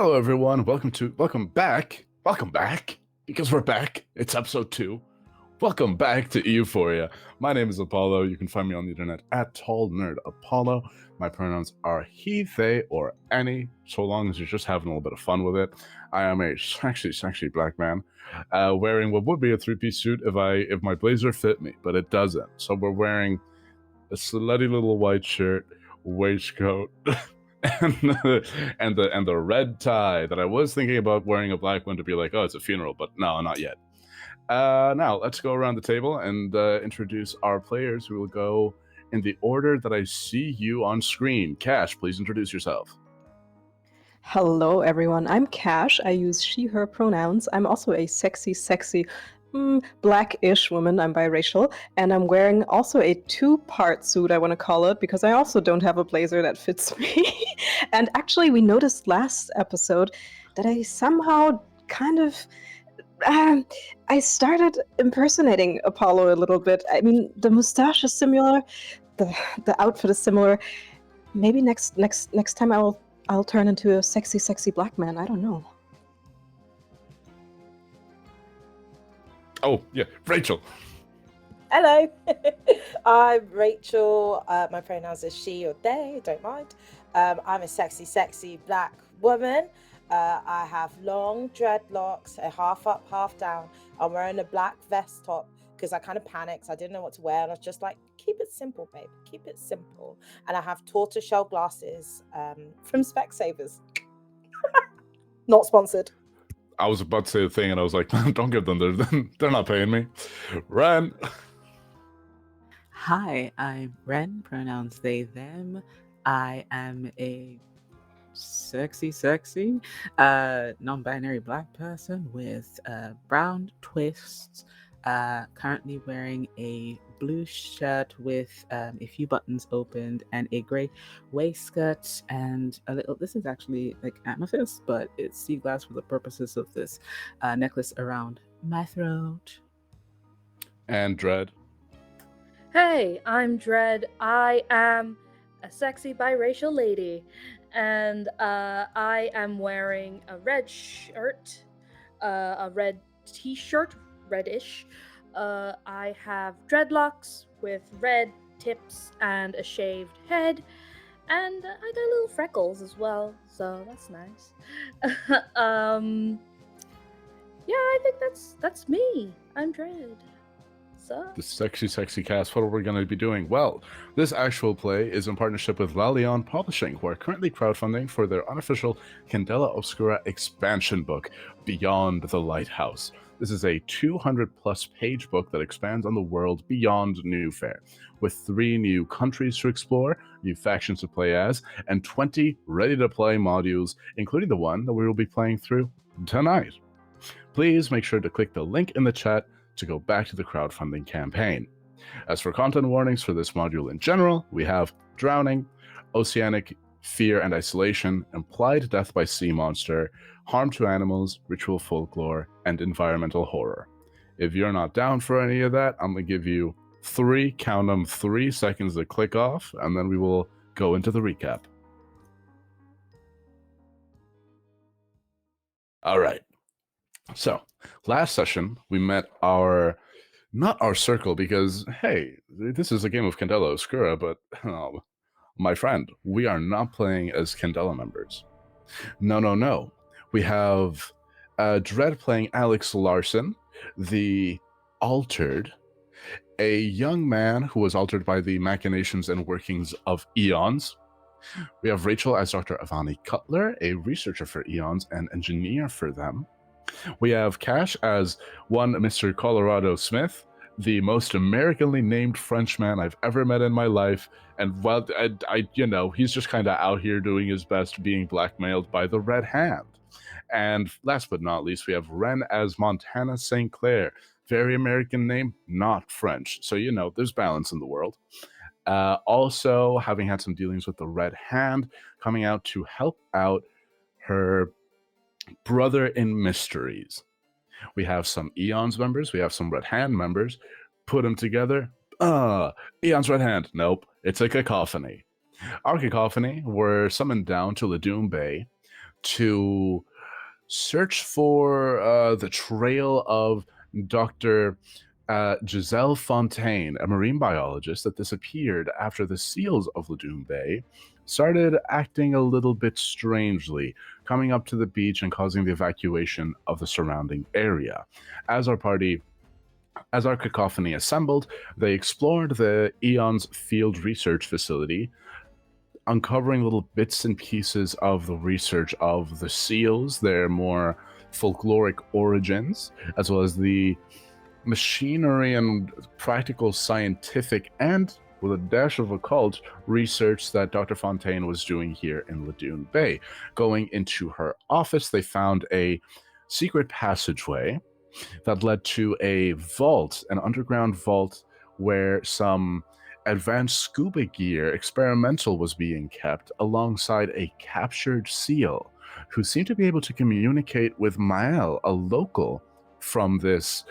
Hello, everyone. Welcome back, because we're back. It's episode 2. Welcome back to Euphoria. My name is Apollo. You can find me on the internet at Tall Nerd Apollo. My pronouns are he, they, or any, so long as you're just having a little bit of fun with it. I am a sexy black man, wearing what would be a three-piece suit if my blazer fit me, but it doesn't. So we're wearing a slutty little white shirt, waistcoat, and the red tie that I was thinking about wearing a black one to be like, oh, it's a funeral, but no, not yet. Now let's go around the table and introduce our players, who will go in the order that I see you on screen. Cash, please introduce yourself. Hello, everyone. I'm Cash. I use she, her pronouns. I'm also a sexy, black-ish woman. I'm biracial. And I'm wearing also a two-part suit, I want to call it, because I also don't have a blazer that fits me. And actually, we noticed last episode that I somehow kind of... I started impersonating Apollo a little bit. I mean, the mustache is similar. The outfit is similar. Maybe next time I'll turn into a sexy black man. I don't know. Oh, yeah, Rachel. Hello, I'm Rachel. My pronouns are she or they, don't mind. I'm a sexy black woman. I have long dreadlocks, half up, half down. I'm wearing a black vest top because I kind of panicked. I didn't know what to wear, and I was just like, keep it simple, babe. Keep it simple. And I have tortoiseshell glasses from Specsavers. Not sponsored. I was about to say the thing, and I was like, don't give them. They're not paying me. Ren. Hi, I'm Ren, pronouns they, them. I am a sexy, non-binary black person with brown twists, currently wearing a blue shirt with a few buttons opened and a gray waistcoat and a little, this is actually like amethyst, but it's sea glass for the purposes of this necklace around my throat. And Dread. Hey, I'm Dread. I am a sexy biracial lady, and I am wearing a red shirt, a red t-shirt, reddish. I have dreadlocks with red tips and a shaved head, and I got little freckles as well, so that's nice. Yeah, I think that's me. I'm Dread. The sexy cast. What are we going to be doing? Well, this actual play is in partnership with Lalion Publishing, who are currently crowdfunding for their unofficial Candela Obscura expansion book, Beyond the Lighthouse. This is a 200-plus page book that expands on the world beyond New Fair, with 3 new countries to explore, new factions to play as, and 20 ready-to-play modules, including the one that we will be playing through tonight. Please make sure to click the link in the chat to go back to the crowdfunding campaign. As for content warnings for this module in general, we have drowning, oceanic, fear and isolation, implied death by sea monster, harm to animals, ritual folklore, and environmental horror. If you're not down for any of that, I'm going to give you 3 seconds to click off, and then we will go into the recap. All right. So, last session, we met not our circle, because, hey, this is a game of Candela Obscura, but, my friend, we are not playing as Candela members. No. We have Dread playing Alex Larson, the altered, a young man who was altered by the machinations and workings of eons. We have Rachel as Dr. Avani Cutler, a researcher for eons and engineer for them. We have Cash as one Mr. Colorado Smith, the most Americanly named Frenchman I've ever met in my life, and well, he's just kind of out here doing his best, being blackmailed by the Red Hand. And last but not least, we have Ren as Montana St. Clair, very American name, not French, so there's balance in the world. Also, having had some dealings with the Red Hand, coming out to help out her brother in mysteries. We have some Eons members, we have some Red Hand members. Put them together. Eons Red Hand. Nope, it's a Cacophony. Our Cacophony were summoned down to Laddùn Bay to search for the trail of Dr. Giselle Fontaine, a marine biologist that disappeared after the seals of Laddùn Bay started acting a little bit strangely, coming up to the beach and causing the evacuation of the surrounding area. As our cacophony assembled, they explored the Eon's field research facility, uncovering little bits and pieces of the research of the seals, their more folkloric origins, as well as the machinery and practical scientific and with a dash of occult research that Dr. Fontaine was doing here in Laddùn Bay. Going into her office, they found a secret passageway that led to a vault, an underground vault, where some advanced scuba gear experimental was being kept alongside a captured seal who seemed to be able to communicate with Mael, a local from this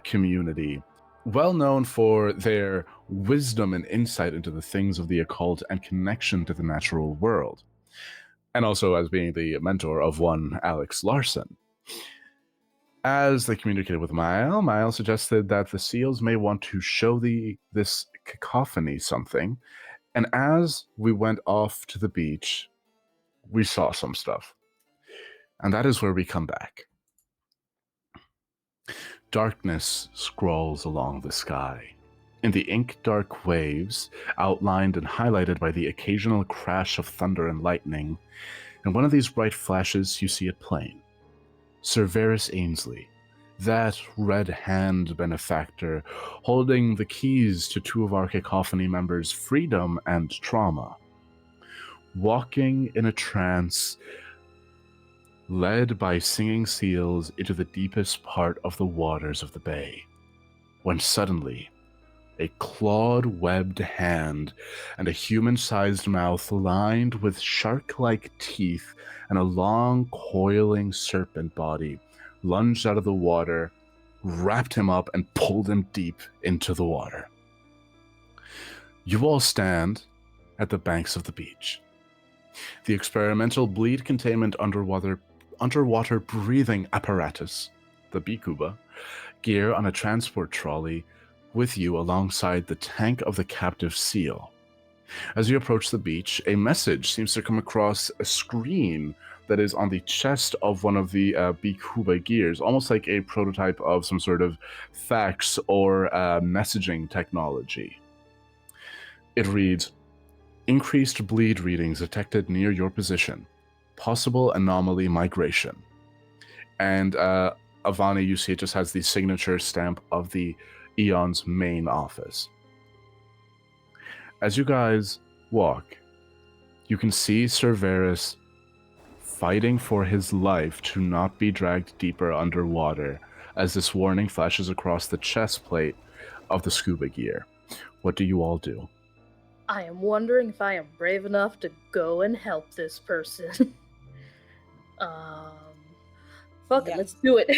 community, well known for their wisdom and insight into the things of the occult and connection to the natural world, and also as being the mentor of one Alex Larson. As they communicated with Mael suggested that the seals may want to show this cacophony something, and as we went off to the beach, we saw some stuff. And that is where we come back. Darkness scrawls along the sky. In the ink-dark waves, outlined and highlighted by the occasional crash of thunder and lightning, in one of these bright flashes you see it plain. Sir Varys Ainsley, that red-hand benefactor, holding the keys to two of our cacophony members' freedom and trauma, walking in a trance, led by singing seals into the deepest part of the waters of the bay, when suddenly a clawed-webbed hand and a human-sized mouth lined with shark-like teeth and a long, coiling serpent body lunged out of the water, wrapped him up, and pulled him deep into the water. You all stand at the banks of the beach. The experimental bleed containment underwater breathing apparatus, the Bikuba, gear on a transport trolley with you alongside the tank of the captive seal. As you approach the beach, a message seems to come across a screen that is on the chest of one of the Bikuba gears, almost like a prototype of some sort of fax or messaging technology. It reads, "Increased bleed readings detected near your position. Possible anomaly migration." And Avani, you see it just has the signature stamp of the Eon's main office. As you guys walk, you can see Sir Varys fighting for his life to not be dragged deeper underwater as this warning flashes across the chest plate of the scuba gear. What do you all do? I am wondering if I am brave enough to go and help this person. Fuck it, let's do it.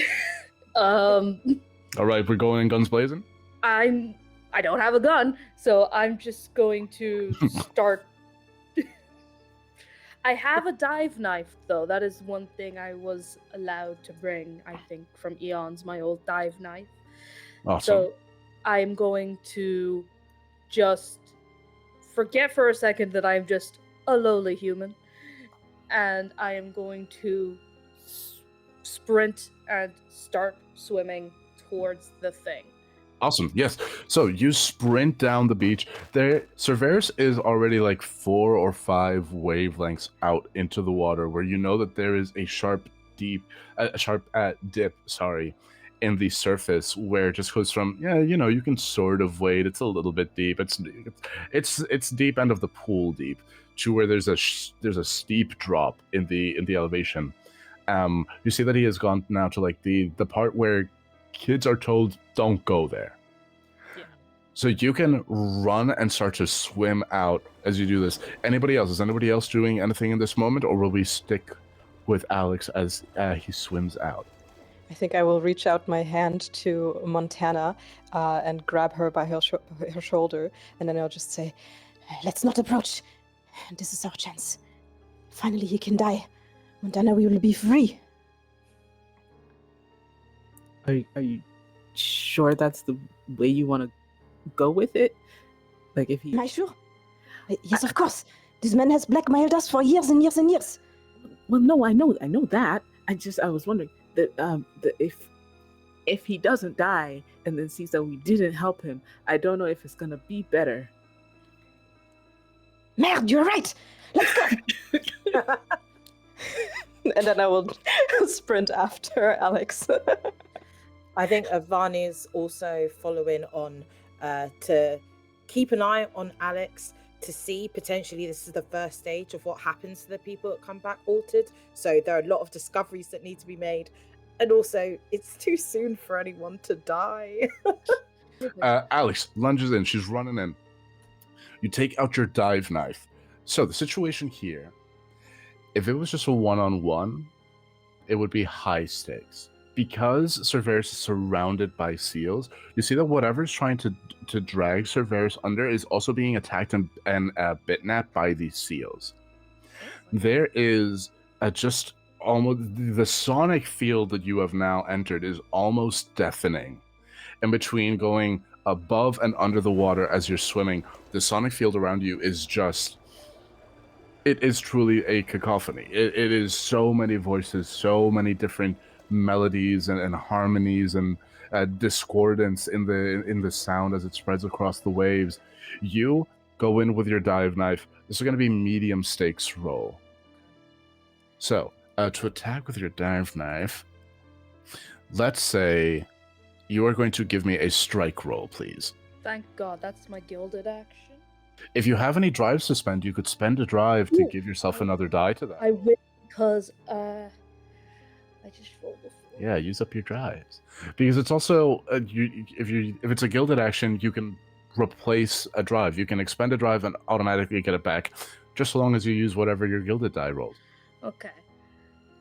All right, we're going in guns blazing? I don't have a gun, so I'm just going to start. I have a dive knife, though. That is one thing I was allowed to bring, I think, from Eon's, my old dive knife. Awesome. So I'm going to just forget for a second that I'm just a lowly human, and I am going to sprint and start swimming towards the thing. Awesome, yes. So you sprint down the beach. There, Sir Varys is already like 4 or 5 wavelengths out into the water, where you know that there is a sharp dip, in the surface, where it just goes from, you can sort of wade. It's a little bit deep. It's deep end of the pool deep, to where there's a steep drop in the elevation. You see that he has gone now to like the part where kids are told don't go there. Yeah. So you can run and start to swim out as you do this. Is anybody else doing anything in this moment, or will we stick with Alex as he swims out? I think I will reach out my hand to Montana and grab her by her shoulder, and then I'll just say, "Let's not approach. This is our chance. Finally, he can die And then we will be free. Are you sure that's the way you want to go with it? Like if he... Am I sure? Yes, of course. This man has blackmailed us for years and years and years. Well, no, I know that. I was wondering that if he doesn't die and then sees that we didn't help him, I don't know if it's gonna be better. Merde, you're right. Let's go. And then I will sprint after Alex. I think Avani's also following on to keep an eye on Alex to see potentially this is the first stage of what happens to the people that come back altered. So there are a lot of discoveries that need to be made. And also, it's too soon for anyone to die. Alex lunges in. She's running in. You take out your dive knife. So the situation here, if it was just a one-on-one, it would be high stakes. Because Cerberus is surrounded by seals, you see that whatever's trying to drag Cerberus under is also being attacked and bitten at by these seals. There is just almost the sonic field that you have now entered is almost deafening. In between going above and under the water as you're swimming, the sonic field around you is just... It is truly a cacophony. It is so many voices, so many different melodies and harmonies and discordance in the sound as it spreads across the waves. You go in with your dive knife. This is going to be medium stakes roll. So, to attack with your dive knife, let's say you are going to give me a strike roll, please. Thank God, that's my gilded action. If you have any drives to spend, you could spend a drive to give yourself another die to that. I will, because I just rolled a 4. Yeah, use up your drives. Because it's also, if it's a gilded action, you can replace a drive. You can expend a drive and automatically get it back, just so long as you use whatever your gilded die rolled. Okay.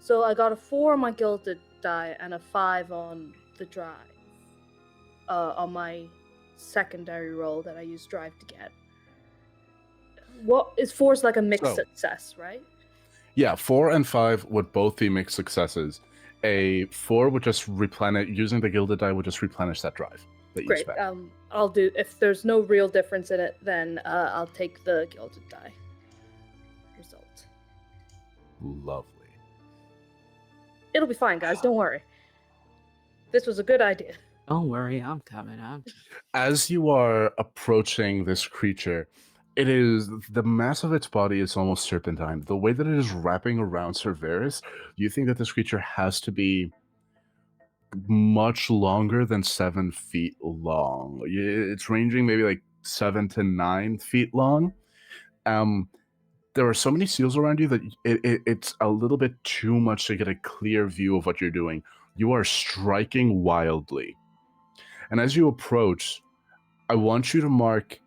So I got a 4 on my gilded die and a 5 on the drive. On my secondary roll that I use drive to get. What is 4 is like a mixed success, right? Yeah, 4 and 5 would both be mixed successes. A 4 would just replenish, using the gilded die would just replenish that drive that you Great. spent. I'll do, if there's no real difference in it, then I'll take the gilded die result. Lovely. It'll be fine, guys. Don't worry. This was a good idea. Don't worry, I'm coming. As you are approaching this creature, it is, the mass of its body is almost serpentine. The way that it is wrapping around Cerberus, you think that this creature has to be much longer than 7 feet long. It's ranging maybe like 7 to 9 feet long. There are so many seals around you that it's a little bit too much to get a clear view of what you're doing. You are striking wildly. And as you approach, I want you to mark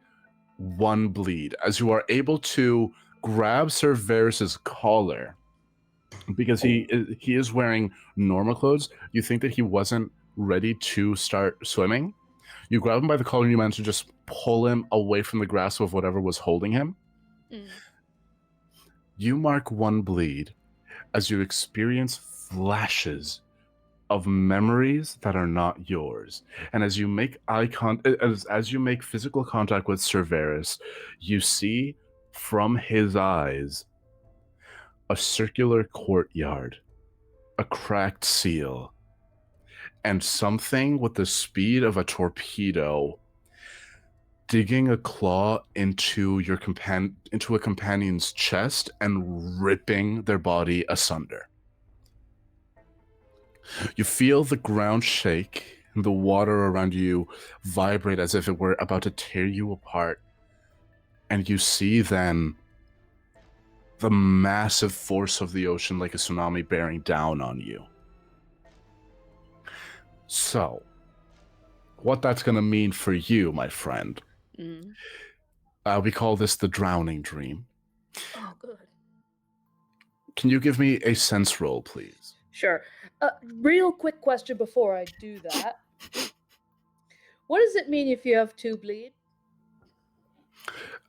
1 bleed, as you are able to grab Cerberus's collar, because he is wearing normal clothes. You think that he wasn't ready to start swimming. You grab him by the collar and you manage to just pull him away from the grasp of whatever was holding him. You mark 1 bleed as you experience flashes of memories that are not yours. And as you make as you make physical contact with Cerberus, you see from his eyes a circular courtyard, a cracked seal, and something with the speed of a torpedo digging a claw into a companion's chest and ripping their body asunder. You feel the ground shake and the water around you vibrate as if it were about to tear you apart. And you see then the massive force of the ocean like a tsunami bearing down on you. So, what that's going to mean for you, my friend, we call this the drowning dream. Oh, good. Can you give me a sense roll, please? Sure. Real quick question before I do that. What does it mean if you have 2 bleed?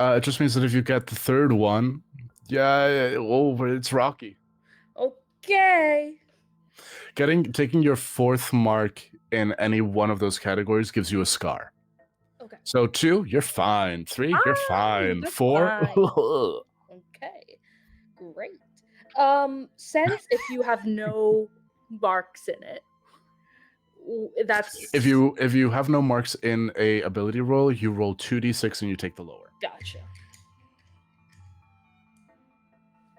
It just means that if you get the 3rd one, it's rocky. Okay. Taking your 4th mark in any one of those categories gives you a scar. Okay. So 2, you're fine. 3, you're fine. That's 4, fine. Okay. Great. Since if you have no marks in it, that's if you have no marks in a ability roll, you roll 2d6 and you take the lower. Gotcha.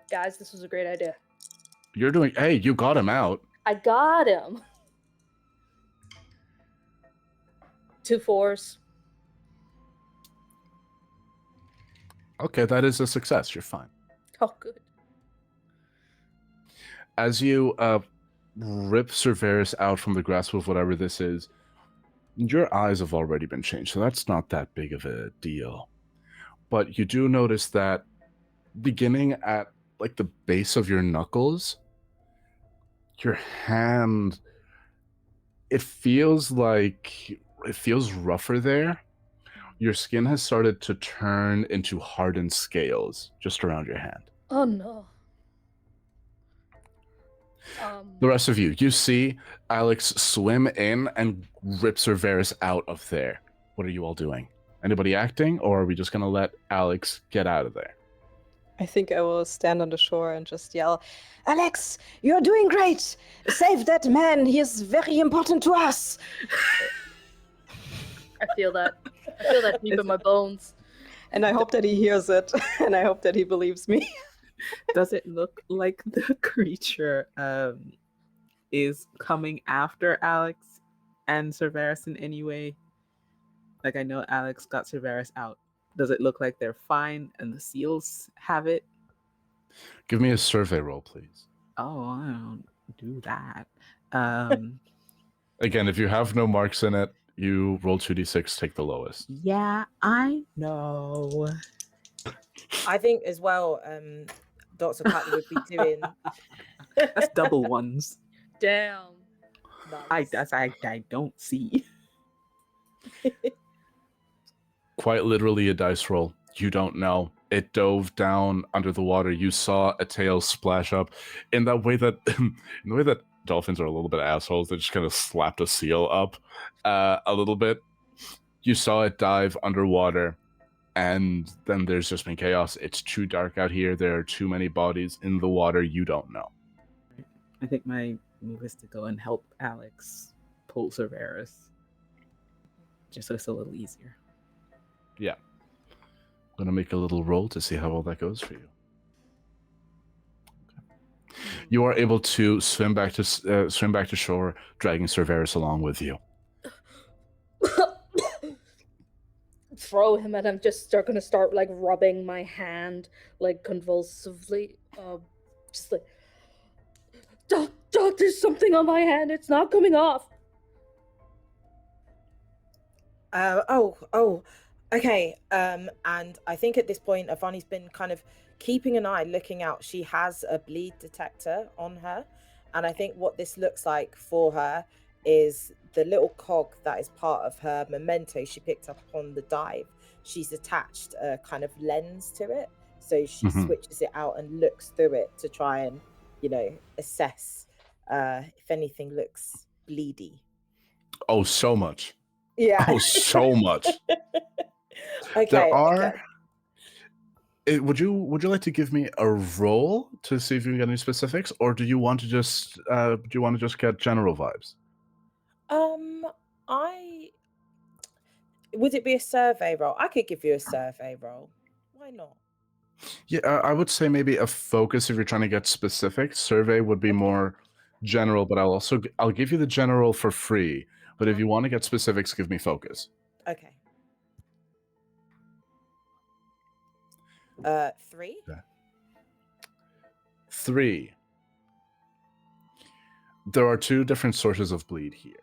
Guys, this was a great idea. Hey, you got him out. I got him. 2 4s. Okay, that is a success. You're fine. Oh, good. As you rip Cerberus out from the grasp of whatever this is, your eyes have already been changed, so that's not that big of a deal. But you do notice that beginning at like the base of your knuckles, your hand, it feels rougher there. Your skin has started to turn into hardened scales just around your hand. Oh no. The rest of you see Alex swim in and rip Cerberus out of there. What are you all doing? Anybody acting, or are we just going to let Alex get out of there? I think I will stand on the shore and just yell, Alex, you're doing great! Save that man, he is very important to us! I feel that. I feel that deep in my bones. And I hope that he hears it, and I hope that he believes me. Does it look like the creature is coming after Alex and Cerberus in any way? Like, I know Alex got Cerberus out. Does it look like they're fine and the seals have it? Give me a survey roll, please. Oh, I don't do that. Again, if you have no marks in it, you roll 2d6, take the lowest. Yeah, I know. I think as well, Dr. Cutler would be doing. That's double ones. Damn. I don't see. Quite literally a dice roll. You don't know. It dove down under the water. You saw a tail splash up in that way that dolphins are a little bit assholes. They just kind of slapped a seal up a little bit. You saw it dive underwater, and then there's just been chaos. It's too dark out here. There are too many bodies in the water. You don't know. I think my move is to go and help Alex pull Cerberus. Just so it's a little easier. Yeah. I'm gonna make a little roll to see how all that goes for you. Okay. You are able to swim back to shore, dragging Cerberus along with you. Throw him, and I'm just gonna start like rubbing my hand like convulsively. Just like, Doc, there's something on my hand. It's not coming off. Okay. And I think at this point, Avani's been kind of keeping an eye, looking out. She has a bleed detector on her. And I think what this looks like for her is the little cog that is part of her memento she picked up on the dive. She's attached a kind of lens to it. So she switches it out and looks through it to try and, assess if anything looks bleedy. Oh, so much. Yeah. Oh, so much. Okay. There are. Would you like to give me a roll to see if you can get any specifics, or do you want to just get general vibes? Would it be a survey roll? I could give you a survey roll. Why not? Yeah, I would say maybe a focus if you're trying to get specific. Survey would be more general, but I'll give you the general for free. But if you want to get specifics, give me focus. Okay. 3. Okay. 3. There are 2 different sources of bleed here.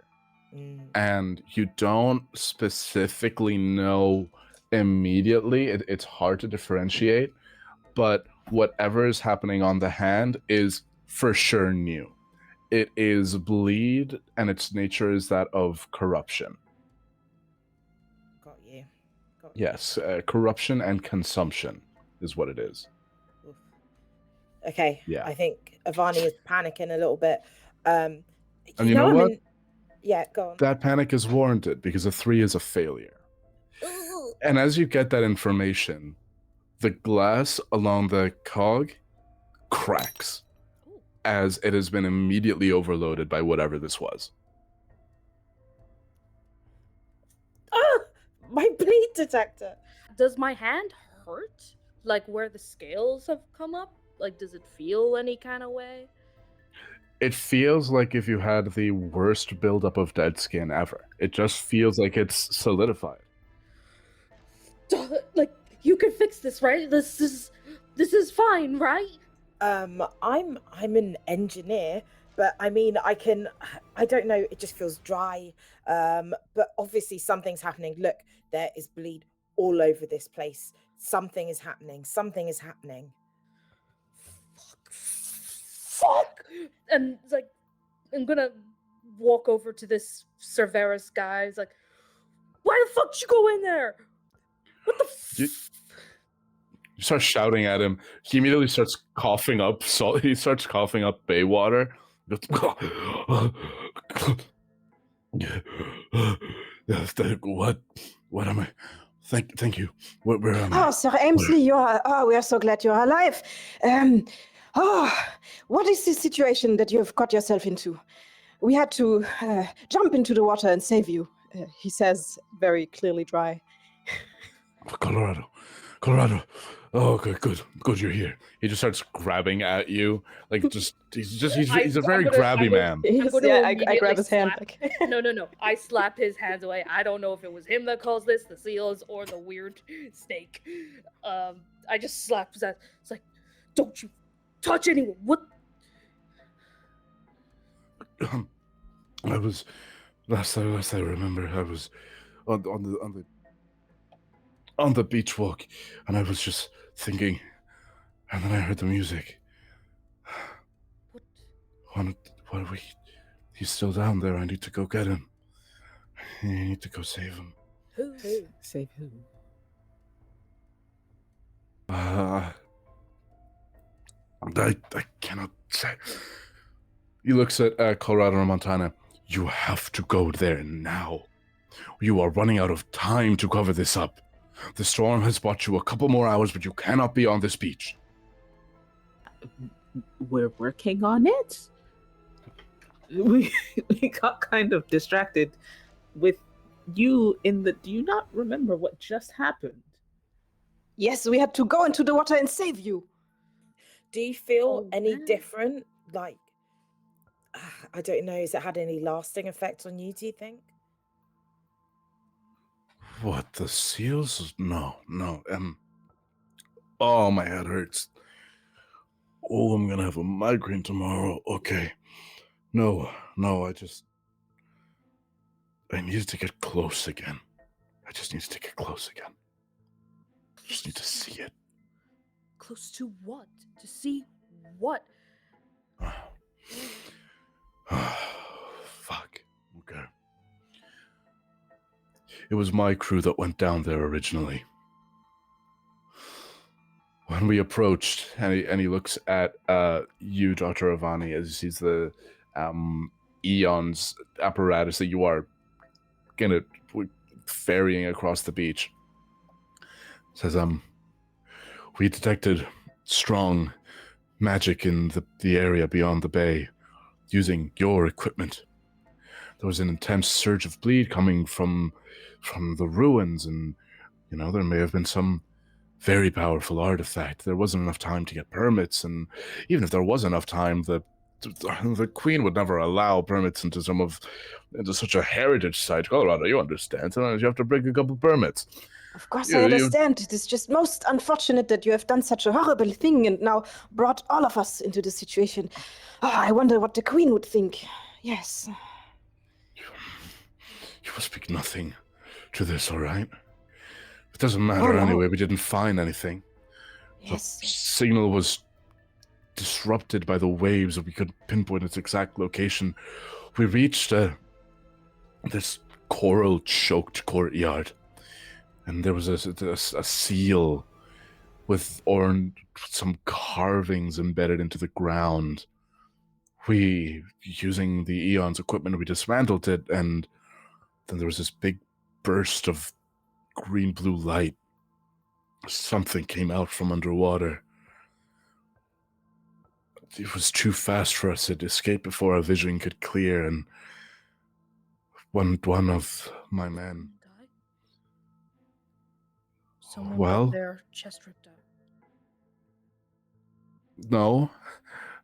And you don't specifically know immediately. It's hard to differentiate, but whatever is happening on the hand is for sure new. It is bleed, and its nature is that of corruption. Got you. Yes, corruption and consumption is what it is. Okay. Yeah. I think Avani is panicking a little bit. And you know what? Yeah, go on. That panic is warranted because a 3 is a failure. And as you get that information, the glass along the cog cracks as it has been immediately overloaded by whatever this was. Ah, my bleed detector. Does my hand hurt? Like where the scales have come up? Like, does it feel any kind of way? It feels like if you had the worst buildup of dead skin ever. It just feels like it's solidified. Like, you can fix this, right? This is fine, right? I'm an engineer, but I mean, I don't know, it just feels dry. But obviously something's happening. Look, there is bleed all over this place. Something is happening. Fuck! And it's like, I'm gonna walk over to this Cerberus guy. He's like, why the fuck did you go in there? What the You start shouting at him. He immediately starts coughing up salt. He starts coughing up bay water. What am I? Thank you. Where am I? Oh, Sir Amesley, we are so glad you're alive. What is the situation that you've got yourself into? We had to jump into the water and save you, he says, very clearly dry. Colorado. Oh, good, you're here. He just starts grabbing at you, like he's a very grabby man. I grab his hand. No. I slap his hands away. I don't know if it was him that caused this, the seals, or the weird snake. I just slapped his ass. It's like, don't you touch anyone. What? I was last I remember, I was on the beach walk, and I was just thinking, and then I heard the music. He's still down there. I need to go get him. I need to go save him. Who? Save who? I cannot say. He looks at Colorado and Montana. You have to go there now. You are running out of time to cover this up. The storm has bought you a couple more hours, but you cannot be on this beach. We're working on it? We got kind of distracted with you in the... Do you not remember what just happened? Yes, we had to go into the water and save you. Do you feel any different? Like, I don't know, has it had any lasting effect on you, do you think? What, the seals? No. Oh, my head hurts. Oh, I'm gonna have a migraine tomorrow. Okay. No, I needed to get close again. I just need to see it. Close to what? To see what? Fuck. Okay. It was my crew that went down there originally. When we approached, and he looks at you, Dr. Avani, as he sees the Eon's apparatus that you are gonna ferrying across the beach. Says, we detected strong magic in the area beyond the bay using your equipment. There was an intense surge of bleed coming from the ruins, and there may have been some very powerful artifact. There wasn't enough time to get permits, and even if there was enough time, the Queen would never allow permits into such a heritage site. Colorado, you understand. Sometimes you have to bring a couple permits. Of course, I understand. It is just most unfortunate that you have done such a horrible thing and now brought all of us into this situation. Oh, I wonder what the Queen would think. Yes. You will speak nothing to this, all right? It doesn't matter anyway. We didn't find anything. Yes. The signal was disrupted by the waves, and we couldn't pinpoint its exact location. We reached this coral-choked courtyard, and there was a seal with some carvings embedded into the ground. We, using the Eon's equipment, we dismantled it, and then there was this big burst of green-blue light. Something came out from underwater. It was too fast for us. It escaped before our vision could clear, and one of my men... Die? Someone Well- got their chest ripped out.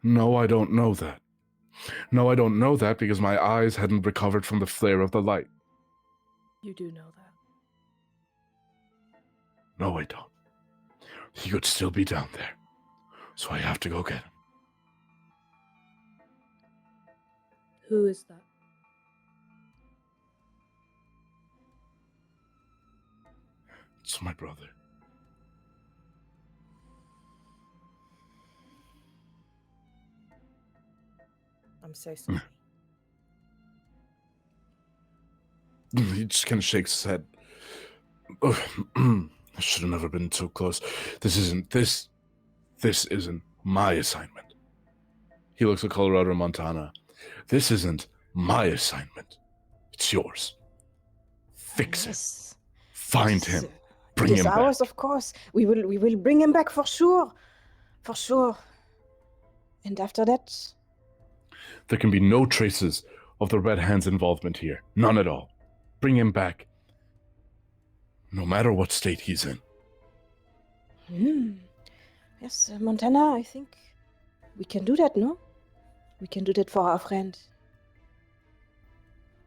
No, I don't know that. No, I don't know that because my eyes hadn't recovered from the flare of the light. You do know that. No, I don't. He could still be down there. So I have to go get him. Who is that? It's my brother. I'm so sorry. He just kind of shakes his head. I should have never been so close. This isn't my assignment. He looks at Colorado and Montana. This isn't my assignment. It's yours. Fix it. Yes. Find Yes, him. Bring it is him back. ours, of course. We will bring him back for sure. For sure. And after that, There can be no traces of the Red Hand's involvement here. None at all. Bring him back. No matter what state he's in. yes, Montana, I think we can do that, no? We can do that for our friend.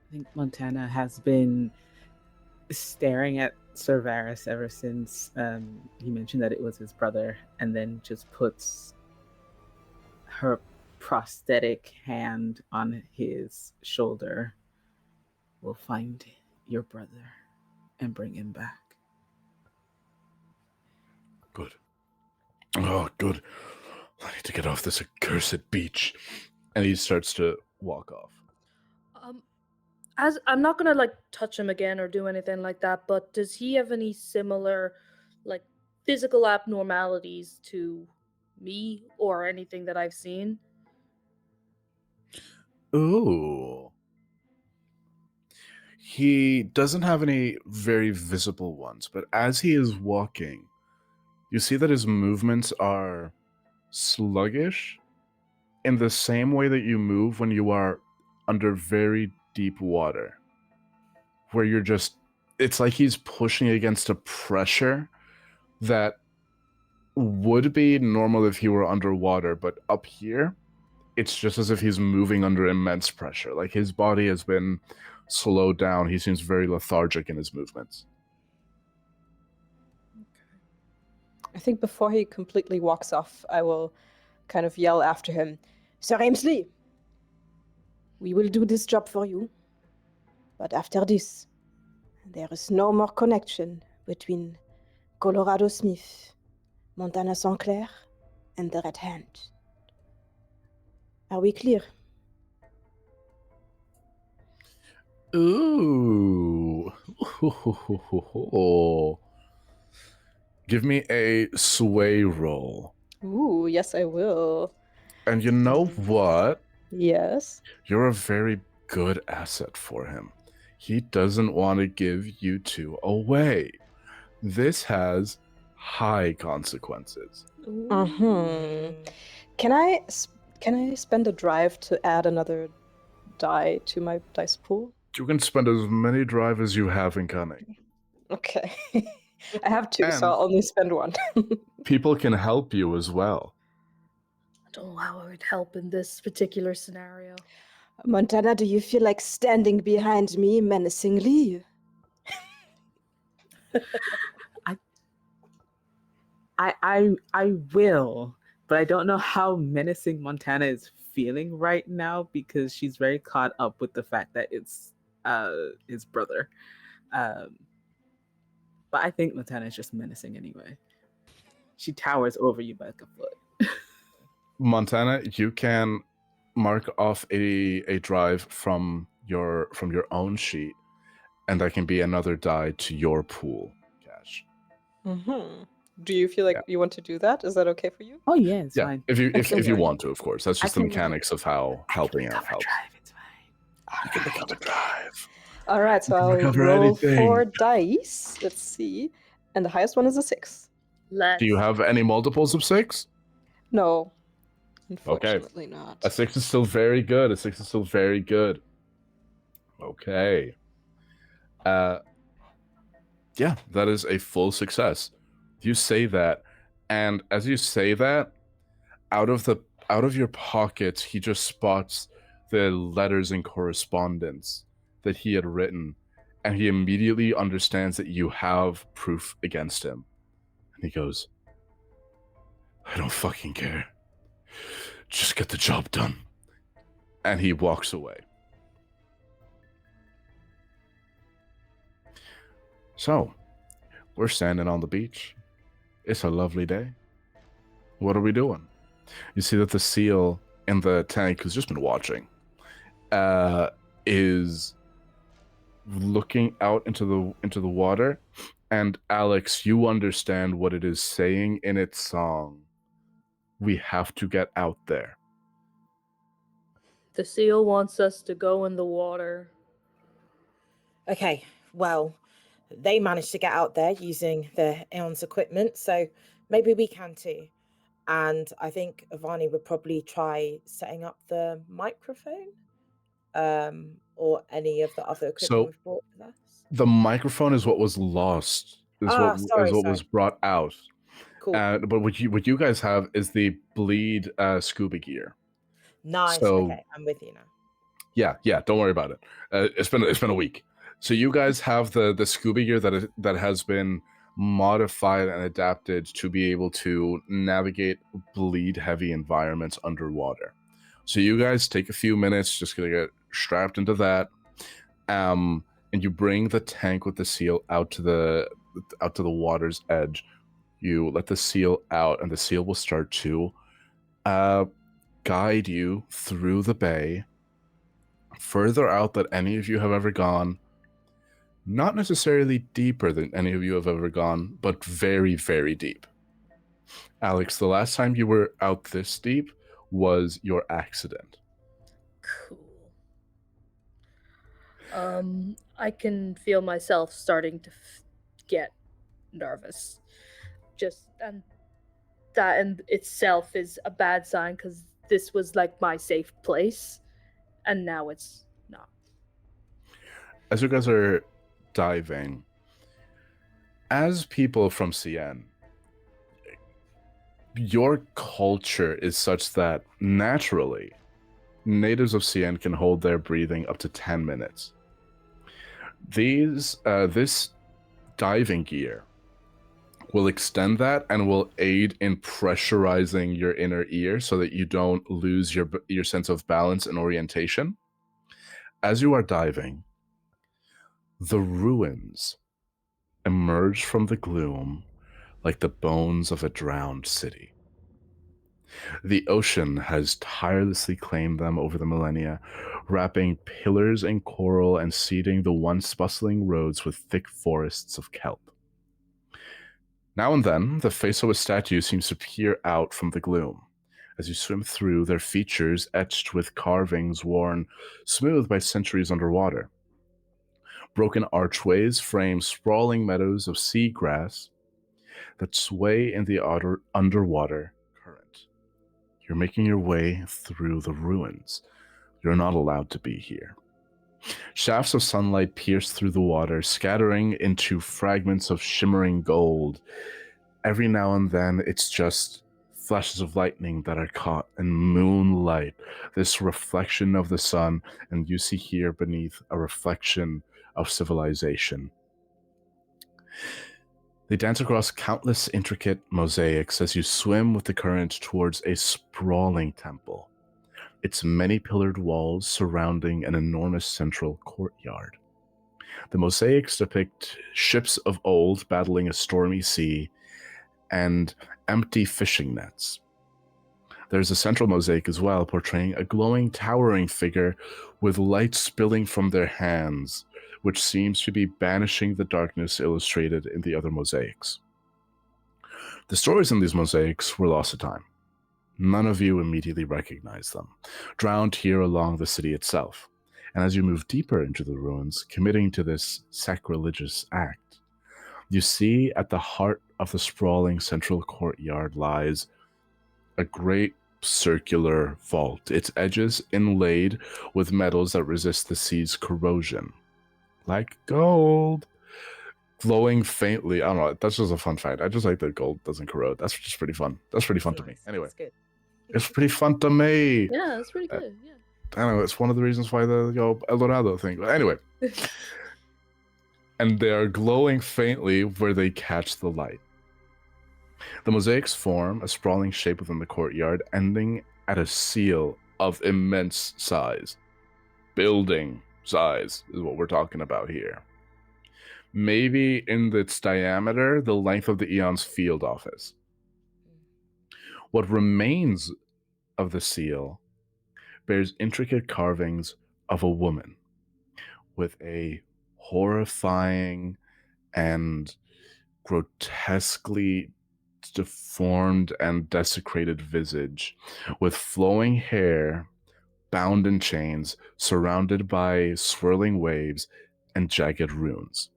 I think Montana has been staring at Sir Varys ever since he mentioned that it was his brother, and then just puts her prosthetic hand on his shoulder. We'll find your brother and bring him back. Good. Oh, good. I need to get off this accursed beach. And he starts to walk off. As I'm not gonna touch him again or do anything like that, but does he have any similar physical abnormalities to me or anything that I've seen? Ooh. He doesn't have any very visible ones, but as he is walking, you see that his movements are sluggish in the same way that you move when you are under very deep water, where it's like he's pushing against a pressure that would be normal if he were underwater, but up here, it's just as if he's moving under immense pressure. Like his body has been slowed down. He seems very lethargic in his movements. I think before he completely walks off, I will kind of yell after him, Sir Amesley, we will do this job for you. But after this, there is no more connection between Colorado Smith, Montana St. Clair, and the Red Hand. Are we clear? Ooh. Give me a sway roll. ooh, yes, I will. And you know what? Yes. You're a very good asset for him. He doesn't want to give you two away. This has high consequences. Mm-hmm. Can I spend a drive to add another die to my dice pool? You can spend as many drive as you have in cunning. Okay. I have two, so And- I'll only spend one. People can help you as well. I don't know how it would help in this particular scenario. Montana, do you feel like standing behind me menacingly? I will, but I don't know how menacing Montana is feeling right now because she's very caught up with the fact that it's his brother. But I think Montana is just menacing anyway. She towers over you by like a foot. Montana, you can mark off a drive from your own sheet, and that can be another die to your pool, Cash. Mm-hmm. Do you feel like you want to do that? Is that okay for you? Oh yeah, it's Yeah, fine. if you if you Okay. want to, of course. That's just the can- mechanics of how helping out helps. It's fine. You can recover drive. All right, so You can I'll recover roll anything. 4 dice. Let's see. And the highest one is a 6. Let's. Do you have any multiples of 6? No. Unfortunately not. A 6 is still very good. A 6 is still very good. Okay. Yeah, that is a full success. You say that, and as you say that, out of your pockets, he just spots the letters and correspondence that he had written, and he immediately understands that you have proof against him. And he goes, I don't fucking care. Just get the job done. And he walks away. So, we're standing on the beach. It's a lovely day. What are we doing? You see that the seal in the tank, who's just been watching, is looking out into the water. And Alex, you understand what it is saying in its song. We have to get out there. The seal wants us to go in the water. Okay, well, they managed to get out there using the Aeon's equipment, so maybe we can too. And I think Ivani would probably try setting up the microphone, or any of the other equipment So- we've brought with us. The microphone is what was lost. Is Sorry. was brought out. Cool. But what you guys have is the bleed scuba gear. Nice. so- Okay, I'm with you now. Yeah. Don't worry about it. It's been a week. So you guys have the scuba gear that has been modified and adapted to be able to navigate bleed heavy environments underwater. So you guys take a few minutes, just gonna get strapped into that, and you bring the tank with the seal out to the water's edge. You let the seal out, and the seal will start to guide you through the bay, further out than any of you have ever gone. Not necessarily deeper than any of you have ever gone, but very, very deep. Alex, the last time you were out this deep was your accident. Cool. I can feel myself starting to get nervous. And that in itself is a bad sign because this was like my safe place, and now it's not. As you guys are diving, as people from Sienne, your culture is such that naturally natives of Sienne can hold their breathing up to 10 minutes. This diving gear will extend that and will aid in pressurizing your inner ear so that you don't lose your sense of balance and orientation. As you are diving, the ruins emerge from the gloom like the bones of a drowned city. The ocean has tirelessly claimed them over the millennia, wrapping pillars in coral and seeding the once bustling roads with thick forests of kelp. Now and then, the face of a statue seems to peer out from the gloom. As you swim through, their features etched with carvings worn smooth by centuries underwater. Broken archways frame sprawling meadows of seagrass that sway in the underwater current. You're making your way through the ruins. You're not allowed to be here. Shafts of sunlight pierce through the water, scattering into fragments of shimmering gold. Every now and then, it's just flashes of lightning that are caught in moonlight, this reflection of the sun, and you see here beneath a reflection of civilization. They dance across countless intricate mosaics as you swim with the current towards a sprawling temple, its many-pillared walls surrounding an enormous central courtyard. The mosaics depict ships of old battling a stormy sea and empty fishing nets. There's a central mosaic as well, portraying a glowing, towering figure with light spilling from their hands, which seems to be banishing the darkness illustrated in the other mosaics. The stories in these mosaics were lost to time. None of you immediately recognized them, drowned here along the city itself. And as you move deeper into the ruins, committing to this sacrilegious act, you see at the heart of the sprawling central courtyard lies a great circular vault, its edges inlaid with metals that resist the sea's corrosion. Like gold. Glowing faintly. I don't know, that's just a fun fact. I just like that gold doesn't corrode. That's just pretty fun. That's pretty fun to me. Anyway. That's good. It's pretty fun to me. Yeah, that's pretty good. Yeah. I don't know, it's one of the reasons why the El Dorado thing. But anyway. And they are glowing faintly where they catch the light. The mosaics form a sprawling shape within the courtyard, ending at a seal of immense size. Building size is what we're talking about here. Maybe in its diameter, the length of the Eon's field office. What remains of the seal bears intricate carvings of a woman with a horrifying and grotesquely deformed and desecrated visage, with flowing hair, bound in chains, surrounded by swirling waves and jagged runes.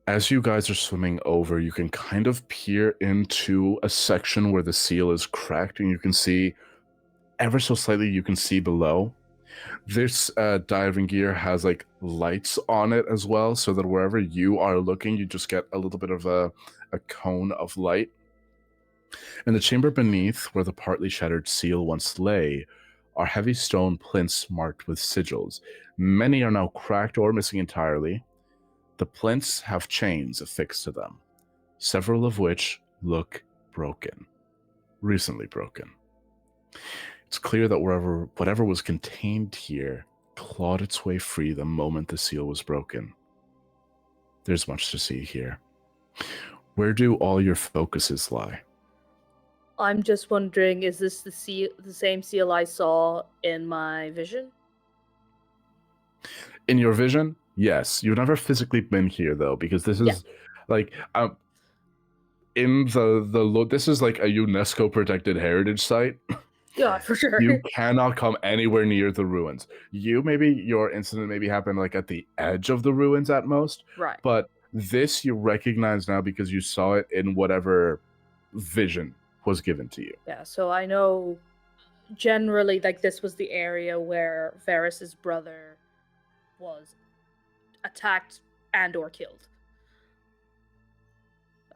As you guys are swimming over, you can kind of peer into a section where the seal is cracked, and you can see, ever so slightly, you can see below. This diving gear has like lights on it as well, so that wherever you are looking, you just get a little bit of a cone of light. In the chamber beneath, where the partly shattered seal once lay, are heavy stone plinths marked with sigils. Many are now cracked or missing entirely. The plinths have chains affixed to them, several of which look broken, recently broken. It's clear that whatever was contained here clawed its way free the moment the seal was broken. There's much to see here. Where do all your focuses lie? I'm just wondering, is this the same seal I saw in my vision? In your vision, yes. You've never physically been here though, because this is like in this is like a UNESCO protected heritage site. Yeah, for sure. You cannot come anywhere near the ruins. Your incident maybe happened like at the edge of the ruins at most. Right. But this you recognize now because you saw it in whatever vision was given to you. Yeah, so I know generally like this was the area where Varys's brother was attacked and or killed.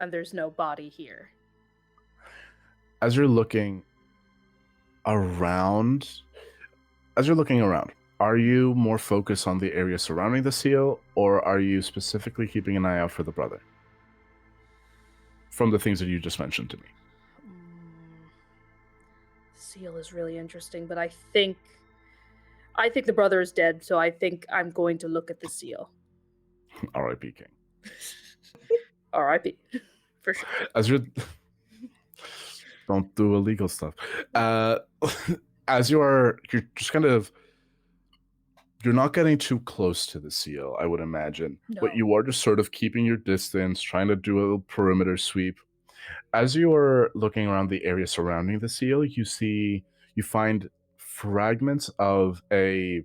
And there's no body here. As you're looking around, are you more focused on the area surrounding the seal, or are you specifically keeping an eye out for the brother? From the things that you just mentioned to me. Seal is really interesting, but I think the brother is dead, so I think I'm going to look at the seal. R.I.P. King. R.I.P. For sure. As you're don't do illegal stuff. As you're just kind of, you're not getting too close to the seal, I would imagine. No. But you are just sort of keeping your distance, trying to do a little perimeter sweep. As you are looking around the area surrounding the seal, you find fragments of a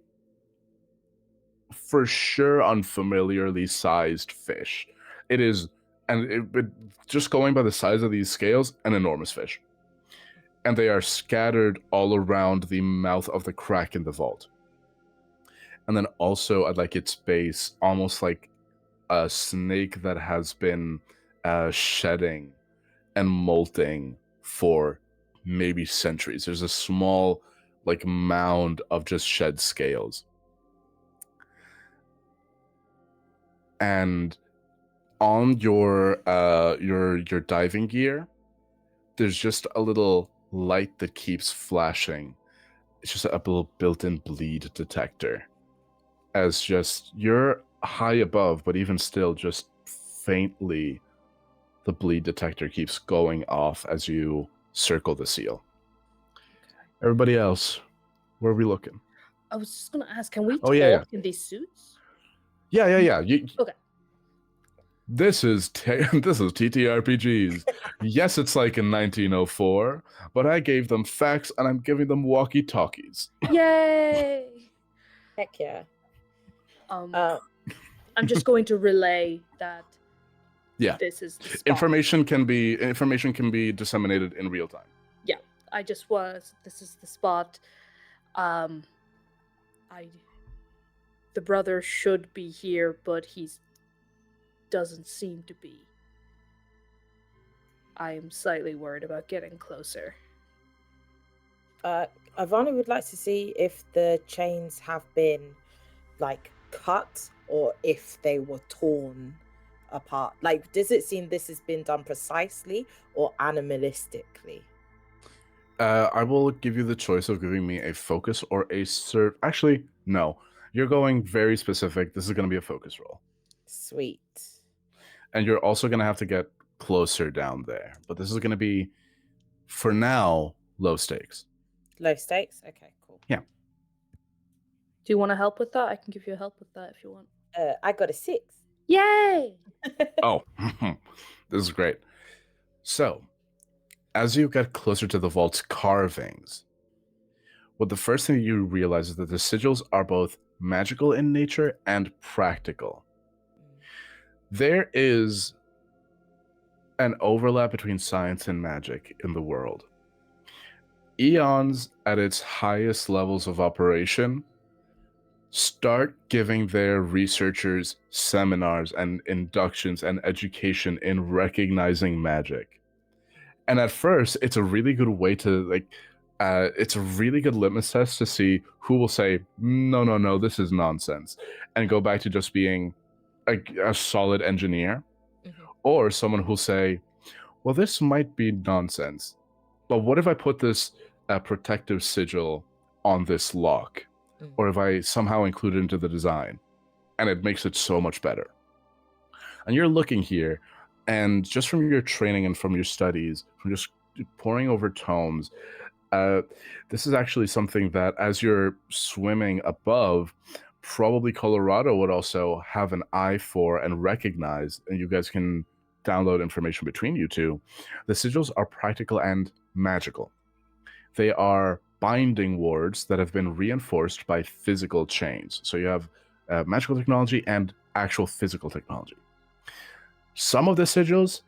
for sure unfamiliarly sized fish. It is, just going by the size of these scales, an enormous fish. And they are scattered all around the mouth of the crack in the vault. And then also at like its base, almost like a snake that has been shedding and molting for maybe centuries. There's a small like mound of just shed scales. And on your diving gear, there's just a little light that keeps flashing. It's just a little built-in bleed detector. As just, you're high above, but even still, just faintly, the bleed detector keeps going off as you circle the seal. Okay. Everybody else, where are we looking? I was just going to ask, can we talk in these suits? Yeah. Okay. This is this is TTRPGs. Yes, it's like in 1904, but I gave them facts and I'm giving them walkie-talkies. Yay! Heck yeah. I'm just going to relay that. Yeah. This is the spot. Information can be disseminated in real time. Yeah, this is the spot. The brother should be here, but doesn't seem to be. I am slightly worried about getting closer. Ivana would like to see if the chains have been like cut or if they were torn apart. Like, does it seem this has been done precisely or animalistically? I will give you the choice of giving me a focus or a serve. Actually, no. You're going very specific. This is going to be a focus roll. Sweet. And you're also going to have to get closer down there. But this is going to be, for now, low stakes. Low stakes? Okay, cool. Yeah. Do you want to help with that? I can give you help with that if you want. I got a 6. Yay! Oh, this is great. So, as you get closer to the vault's carvings, the first thing you realize is that the sigils are both magical in nature and practical. There is an overlap between science and magic in the world. Eons, at its highest levels of operation, start giving their researchers seminars and inductions and education in recognizing magic. And at first, it's a really good way to, it's a really good litmus test to see who will say, no, this is nonsense, and go back to just being a solid engineer, or someone who'll say, well, this might be nonsense, but what if I put this protective sigil on this lock, or if I somehow include it into the design, and it makes it so much better. And you're looking here, and just from your training and from your studies, from just poring over tomes, this is actually something that, as you're swimming above, probably Colorado would also have an eye for and recognize, and you guys can download information between you two. The sigils are practical and magical. They are binding wards that have been reinforced by physical chains. So you have magical technology and actual physical technology. Some of the sigils,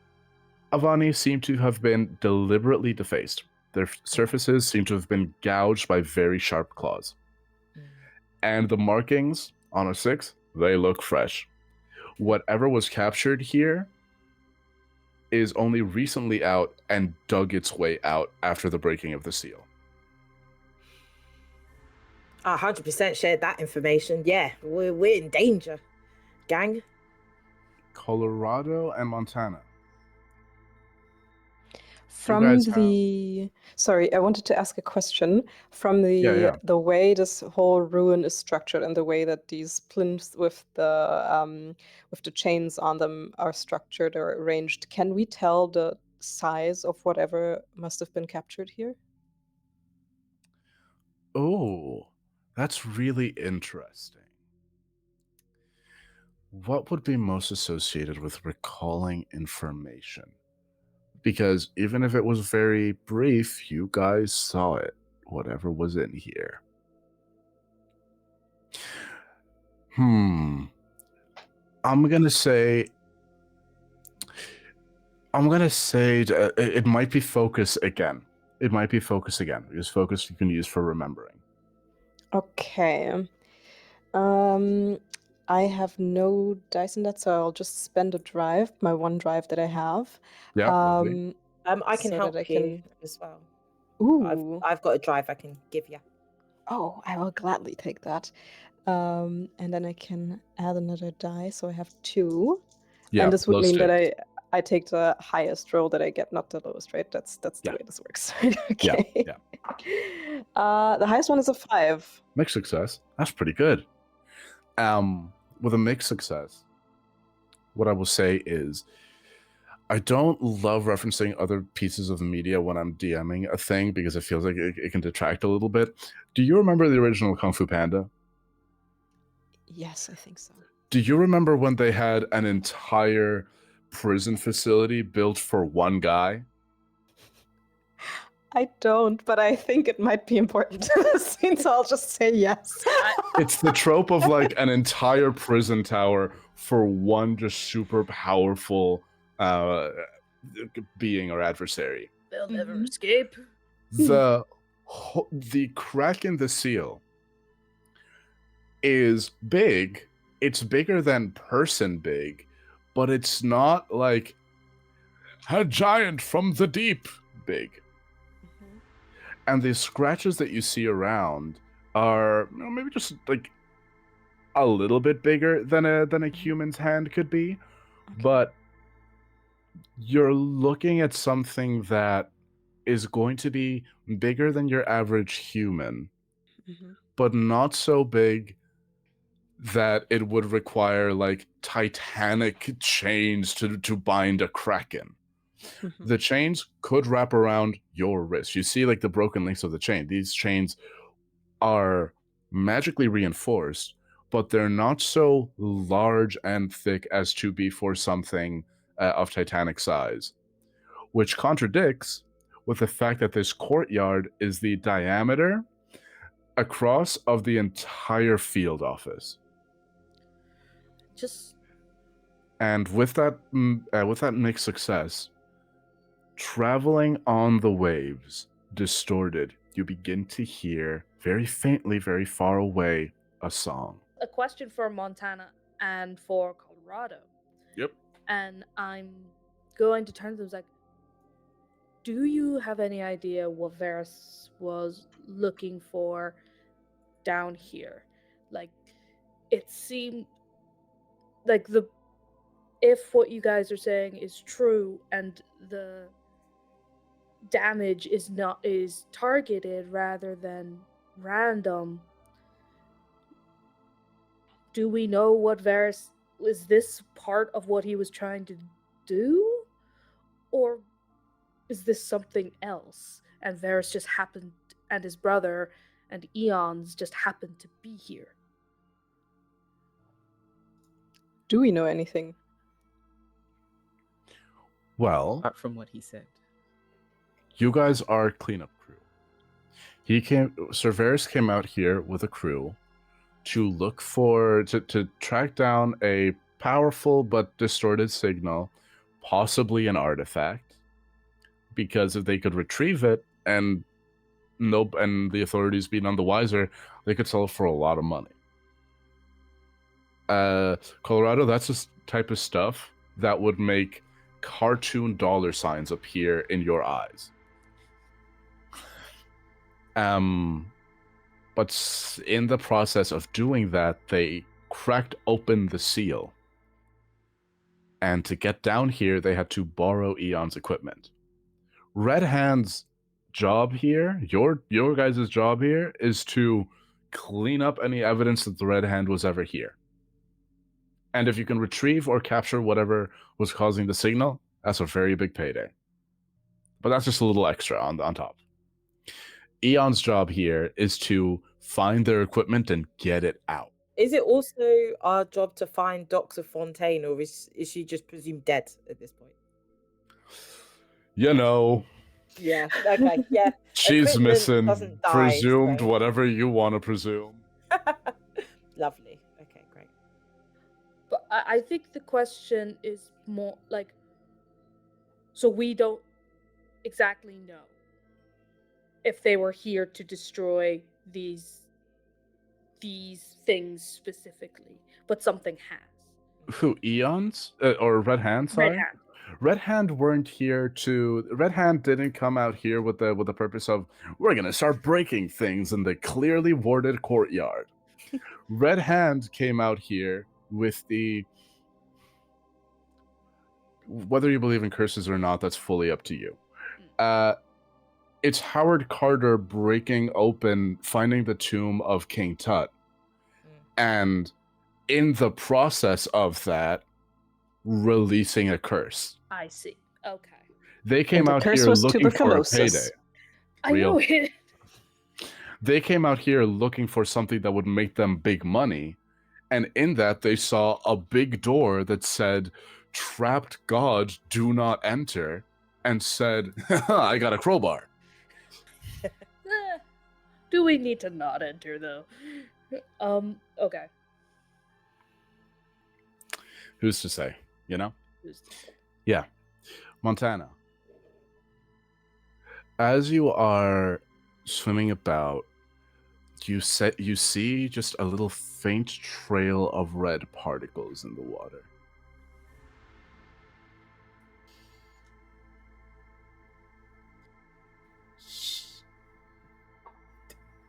Avani, seem to have been deliberately defaced. Their surfaces seem to have been gouged by very sharp claws. And the markings on a 6, they look fresh. Whatever was captured here is only recently out and dug its way out after the breaking of the seal. I 100% shared that information. Yeah, we're in danger, gang. Colorado and Montana. From sorry, I wanted to ask a question. From the way this whole ruin is structured and the way that these plinths with the chains on them are structured or arranged, can we tell the size of whatever must have been captured here? Oh, that's really interesting. What would be most associated with recalling information? Because even if it was very brief, you guys saw it, whatever was in here. I'm gonna say it might be focus again. It might be focus again, because focus you can use for remembering. Okay. I have no dice in that, so I'll just spend a drive, my one drive that I have. Yeah. I can so help that I you as well. Ooh. I've got a drive I can give you. Oh, I will gladly take that. And then I can add another die, so I have 2. Yeah, and this would low mean that stakes. I take the highest roll that I get, not the lowest, right? That's the Yeah. way this works. Okay. Yeah. The highest one is a 5. Mixed success. That's pretty good. With a mixed success, what I will say is, I don't love referencing other pieces of media when I'm DMing a thing because it feels like it can detract a little bit. Do you remember the original Kung Fu Panda? Yes, I think so. Do you remember when they had an entire prison facility built for one guy? I don't, but I think it might be important to the scene, so I'll just say yes. It's the trope of like an entire prison tower for one just super powerful being or adversary. They'll never Mhm. escape. The crack in the seal is big. It's bigger than person big, but it's not like a giant from the deep big. And the scratches that you see around are maybe just like a little bit bigger than a human's hand could be, but you're looking at something that is going to be bigger than your average human, but not so big that it would require like titanic chains to bind a kraken. The chains could wrap around your wrist. You see like the broken links of the chain. These chains are magically reinforced, but they're not so large and thick as to be for something of titanic size, which contradicts with the fact that this courtyard is the diameter across of the entire field office. Just And with that mixed success, traveling on the waves, distorted, you begin to hear very faintly, very far away, a song. a question for Montana and for Colorado. Yep. And I'm going to turn to them like, do you have any idea what Varys was looking for down here? Like, it seemed like if what you guys are saying is true and the damage is targeted rather than random, do we know what Varys, is this part of what he was trying to do? Or is this something else? And Varys just happened, and his brother and Eons just happened to be here. Do we know anything? Well, Apart from what he said. you guys are cleanup crew. Sir Varys came out here with a crew to look for, to track down a powerful but distorted signal, possibly an artifact, because if they could retrieve it and the authorities being none the wiser, they could sell it for a lot of money. Colorado, that's the type of stuff that would make cartoon dollar signs appear in your eyes. But in the process of doing that, they cracked open the seal. And to get down here, they had to borrow Eon's equipment. Red Hand's job here, your guys' job here, is to clean up any evidence that the Red Hand was ever here. And if you can retrieve or capture whatever was causing the signal, that's a very big payday. But that's just a little extra on top. Eon's job here is to find their equipment and get it out. Is it also our job to find Dr. Fontaine, or is she just presumed dead at this point? You know, Yeah, okay, yeah. she's Equipment missing. doesn't die, Presumed so- whatever you want to presume. Lovely. Okay, great. But I think the question is more like, so we don't exactly know if they were here to destroy these things specifically, but something has. Who, Eons? Or Red Hand, sorry? Red Hand. Red Hand weren't here to... Red Hand didn't come out here with the purpose of, we're going to start breaking things in the clearly warded courtyard. Red Hand came out here with the... Whether you believe in curses or not, that's fully up to you. It's Howard Carter breaking open, finding the tomb of King Tut. And in the process of that, releasing a curse. I see. Okay. They came And the out curse here was looking for a tuberculosis. payday. I Real. know it. They came out here looking for something that would make them big money, And in that, they saw a big door that said, "Trapped God, do not enter," and said, "I got a crowbar." Do we need to not enter though? Okay. Who's to say, you know? Who's to say? Yeah. Montana. As you are swimming about, you see just a little faint trail of red particles in the water.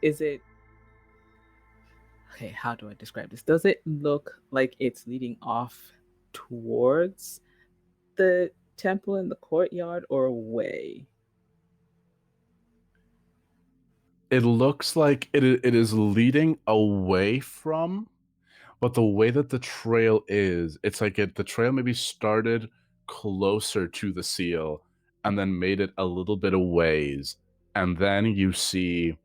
Is it... Okay, how do I describe this? Does it look like it's leading off towards the temple in the courtyard or away? It looks like it is leading away from, but the way that the trail is, it's like the trail maybe started closer to the seal and then made it a little bit of ways. And then you see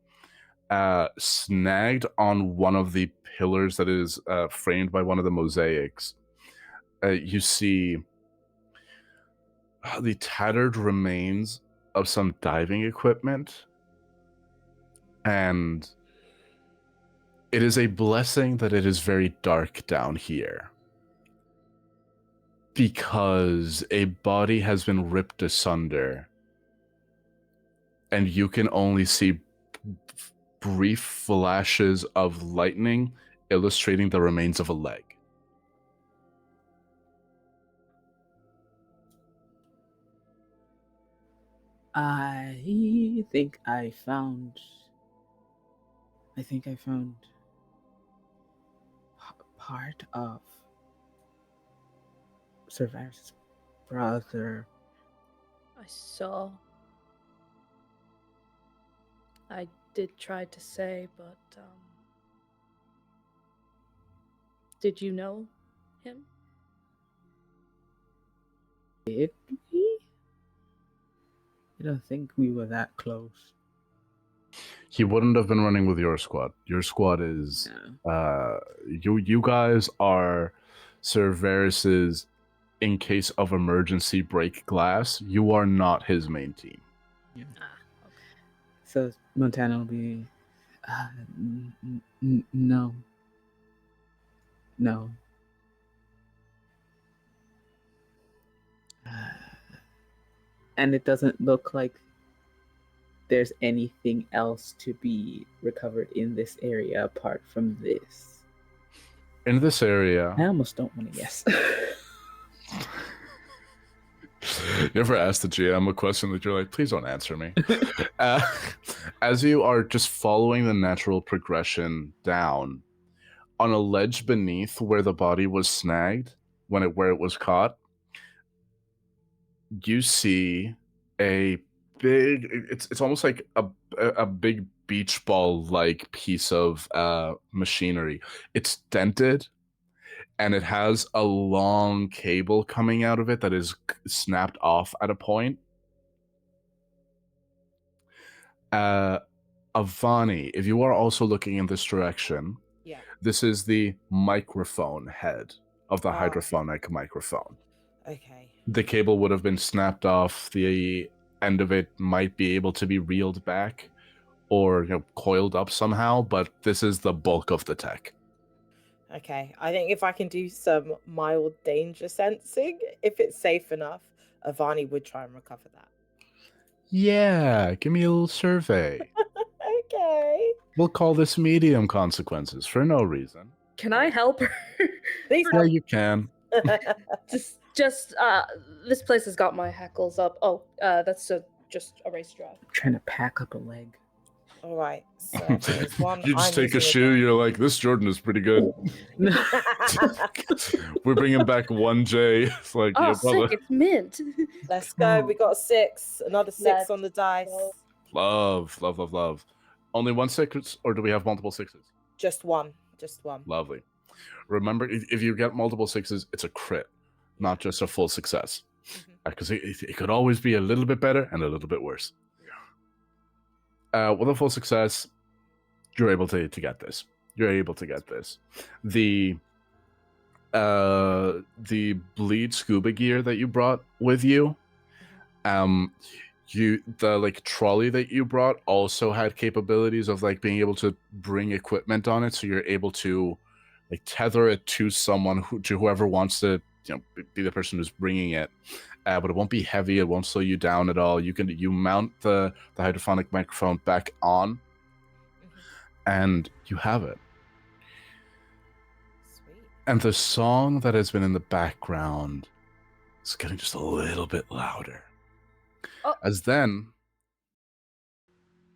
snagged on one of the pillars that is framed by one of the mosaics, you see the tattered remains of some diving equipment. And it is a blessing that it is very dark down here, because a body has been ripped asunder and you can only see brief flashes of lightning illustrating the remains of a leg. I think I found part of Survivor's brother. I saw. I did try to say, but did you know him? Did we? I don't think we were that close. He wouldn't have been running with your squad. Your squad is you guys are Sir Varys's in case of emergency break glass. You are not his main team. Yeah. Okay. So Montana will be no. And it doesn't look like there's anything else to be recovered in this area apart from this. In this area, I almost don't want to guess. you ever asked the GM a question that you're like, please don't answer me? As you are just following the natural progression down, on a ledge beneath where the body was snagged, where it was caught, you see a big, it's almost like a big beach ball like piece of machinery. It's dented, and it has a long cable coming out of it that is snapped off at a point. Avani, if you are also looking in this direction, Yeah. this is the microphone head of the hydrophonic microphone. Okay. The cable would have been snapped off. The end of it might be able to be reeled back or coiled up somehow, but this is the bulk of the tech. Okay. I think if I can do some mild danger sensing, if it's safe enough, Avani would try and recover that. Yeah, give me a little survey. Okay. We'll call this medium consequences for no reason. Can I help her? Please Yeah, you can. just this place has got my hackles up. Oh, that's just a race drive. I'm trying to pack up a leg. All right. So there's one. You just I'm take a using shoe, you're like, this Jordan is pretty good. We're bringing back 1J. It's like, Oh, yeah, sick! brother. It's mint. Let's go. We got a 6. Another 6 Let's on the dice. go. Love. Only 1 6, or do we have multiple 6s? Just one. Lovely. Remember, if you get multiple 6s, it's a crit, not just a full success. Because it could always be a little bit better and a little bit worse. With a full success, you're able to get this. The the bleed scuba gear that you brought with you. The trolley that you brought also had capabilities of like being able to bring equipment on it, so you're able to like tether it to someone to whoever wants to be the person who's bringing it. But it won't be heavy. It won't slow you down at all. You mount the hydrophonic microphone back on, and you have it. Sweet. And the song that has been in the background is getting just a little bit louder. Oh. As then,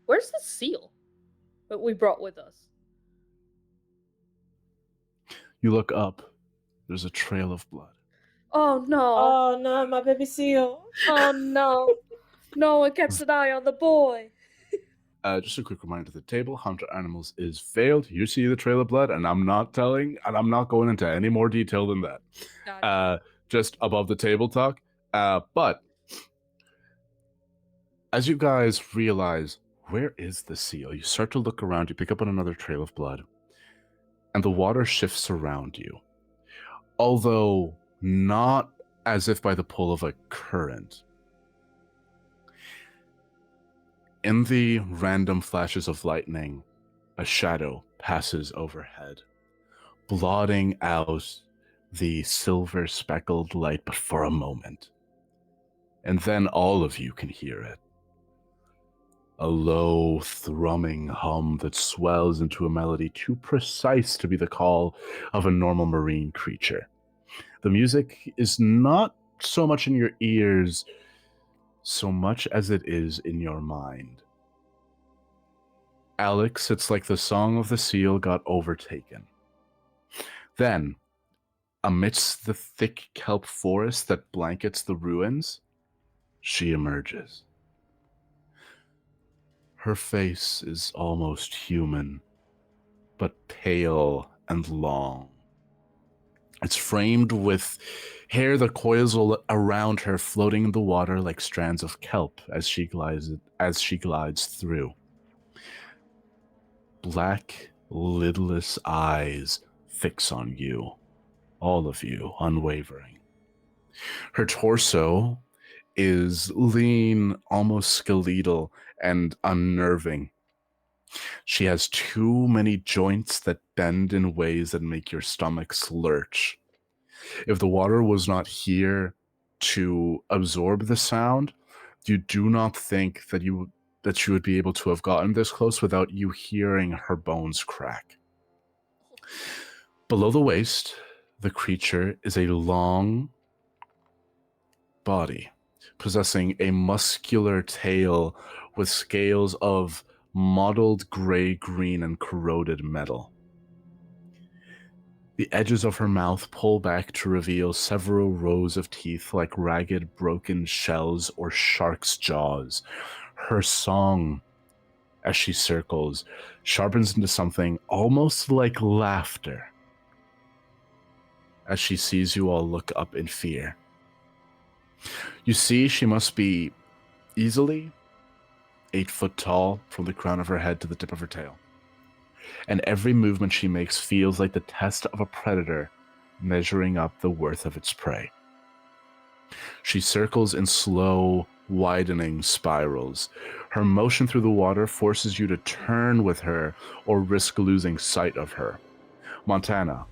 Where's the seal that we brought with us? you look up. There's a trail of blood. Oh no! Oh no, my baby seal. Oh no! No one kept an eye on the boy. Just a quick reminder to the table, Hunter Animals is veiled. You see the trail of blood, and I'm not going into any more detail than that. Gotcha. Just above the table talk. But as you guys realize, where is the seal? You start to look around, you pick up on another trail of blood, and the water shifts around you. Although not as if by the pull of a current. In the random flashes of lightning, a shadow passes overhead, blotting out the silver speckled light but for a moment. And then all of you can hear it. A low, thrumming hum that swells into a melody too precise to be the call of a normal marine creature. The music is not so much in your ears, so much as it is in your mind. Alex, it's like the song of the seal got overtaken. Then, amidst the thick kelp forest that blankets the ruins, she emerges. Her face is almost human, but pale and long. It's framed with hair that coils around her, floating in the water like strands of kelp as she glides through. Black, lidless eyes fix on you, all of you, unwavering. Her torso is lean, almost skeletal, and unnerving. She has too many joints that bend in ways that make your stomachs lurch. If the water was not here to absorb the sound, you do not think that you would be able to have gotten this close without you hearing her bones crack. Below the waist, the creature is a long body, possessing a muscular tail with scales of mottled gray, green, and corroded metal. The edges of her mouth pull back to reveal several rows of teeth like ragged, broken shells or shark's jaws. Her song, as she circles, sharpens into something almost like laughter as she sees you all look up in fear. You see she must be easily 8 foot tall from the crown of her head to the tip of her tail. And every movement she makes feels like the test of a predator measuring up the worth of its prey. She circles in slow, widening spirals. Her motion through the water forces you to turn with her or risk losing sight of her. Montana,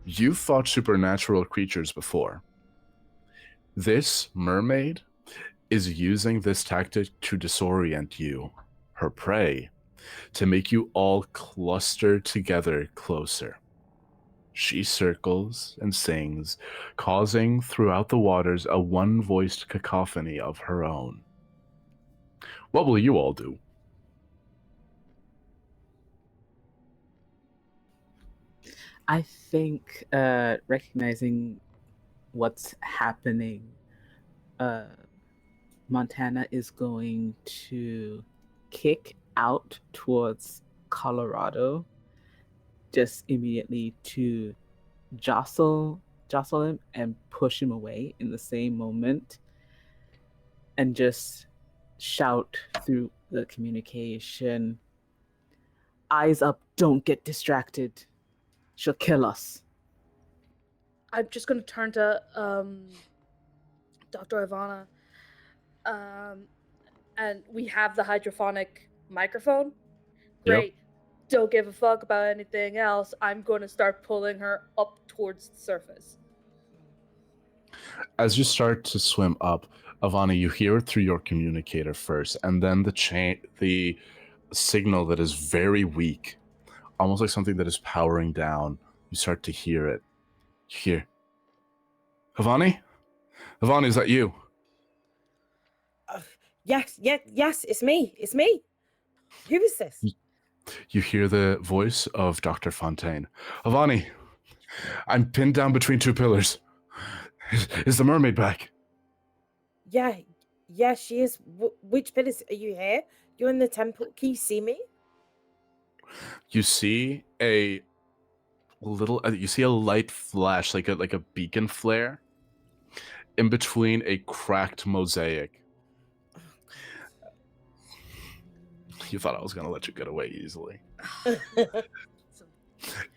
you've fought supernatural creatures before. This mermaid is using this tactic to disorient you, her prey, to make you all cluster together closer. She circles and sings, causing throughout the waters a one-voiced cacophony of her own. What will you all do? I think recognizing what's happening, Montana is going to kick out towards Colorado just immediately to jostle him and push him away in the same moment, and just shout through the communication, "Eyes up, don't get distracted. She'll kill us." I'm just gonna turn to Dr. Ivana. And we have the hydrophonic microphone. Great. Don't give a fuck about anything else. I'm going to start pulling her up towards the surface. As you start to swim up, Ivana, you hear it through your communicator first, and then the signal that is very weak, almost like something that is powering down. You start to hear it. You hear, Ivani? Ivani, is that you? Yes, it's me. It's me. Who is this? You hear the voice of Dr. Fontaine. Ivani, I'm pinned down between two pillars. Is the mermaid back? Yeah, she is. Which pillars are you here? You're in the temple. Can you see me? You see a light flash, like a beacon flare, in between a cracked mosaic. You thought I was going to let you get away easily.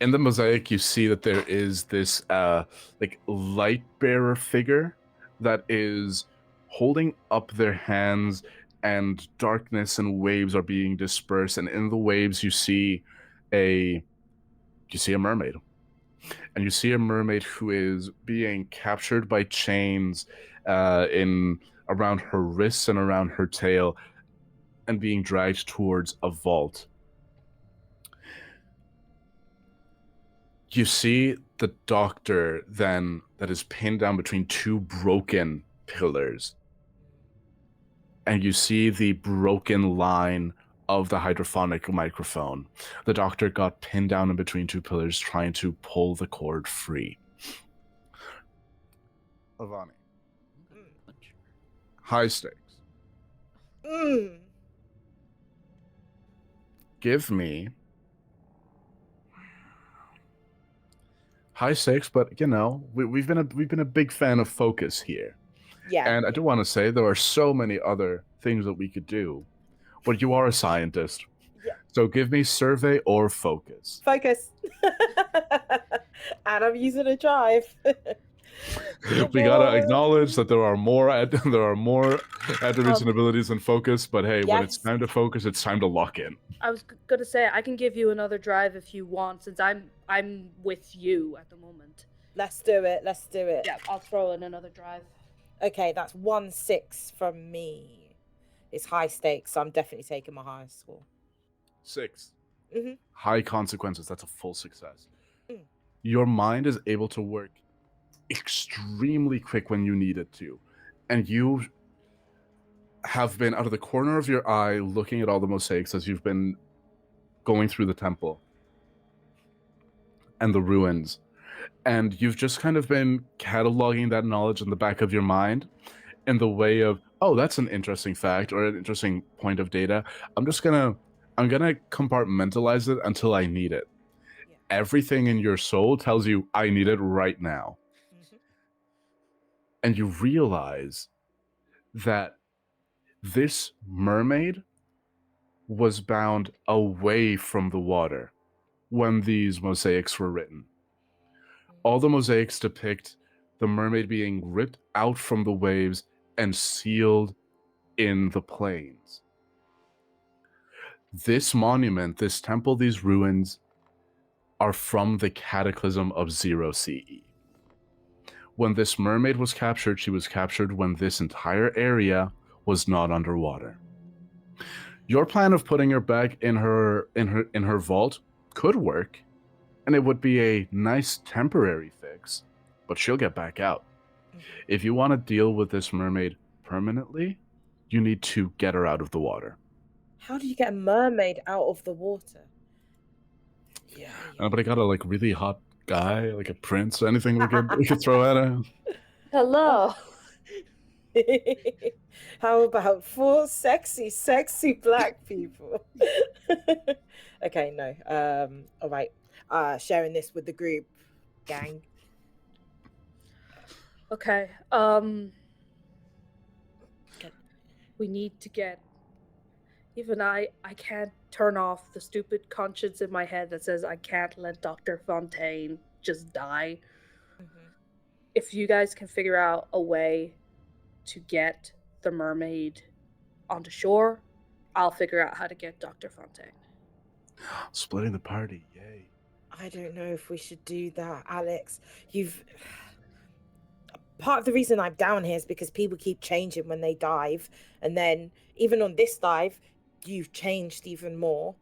In the mosaic, you see that there is this light bearer figure that is holding up their hands, and darkness and waves are being dispersed. And in the waves, you see a mermaid, and you see a mermaid who is being captured by chains in around her wrists and around her tail, and being dragged towards a vault. You see the doctor then that is pinned down between two broken pillars. And you see the broken line of the hydrophonic microphone. The doctor got pinned down in between two pillars trying to pull the cord free. Ivani. High stakes. Give me high stakes, but we've been a big fan of focus here. Yeah. And I do want to say there are so many other things that we could do, but you are a scientist. Yeah. So give me survey or focus. Focus. And I'm using a drive. We gotta acknowledge that there are more attributes and abilities than focus, but hey, when it's time to focus, it's time to lock in. I was gonna say I can give you another drive if you want, since I'm with you at the moment. Let's do it. Yeah, I'll throw in another drive. Okay, that's 1-6 from me. It's high stakes, so I'm definitely taking my highest score. 6. Mm-hmm. High consequences. That's a full success. Your mind is able to work extremely quick when you need it to, and you have been out of the corner of your eye looking at all the mosaics as you've been going through the temple and the ruins, and you've just kind of been cataloging that knowledge in the back of your mind in the way of, oh, that's an interesting fact or an interesting point of data. I'm gonna compartmentalize it until I need it. Yeah. Everything in your soul tells you, I need it right now. And you realize that this mermaid was bound away from the water when these mosaics were written. All the mosaics depict the mermaid being ripped out from the waves and sealed in the plains. This monument, this temple, these ruins are from the cataclysm of 0 CE. When this mermaid was captured, she was captured when this entire area was not underwater. Your plan of putting her back in her vault could work, and it would be a nice temporary fix, but she'll get back out. If you want to deal with this mermaid permanently, you need to get her out of the water. How do you get a mermaid out of the water? Yeah. But I got a really hot guy, like a prince, anything we could throw at her. Hello. How about 4 sexy black people? Okay, no. All right. Sharing this with the group, gang. Okay. We need to get. Even I can't turn off the stupid conscience in my head that says I can't let Dr. Fontaine just die. if you guys can figure out a way to get the mermaid onto shore, I'll figure out how to get Dr. Fontaine. Splitting the party, yay. I don't know if we should do that, Alex. Part of the reason I'm down here is because people keep changing when they dive, and then even on this dive, you've changed even more.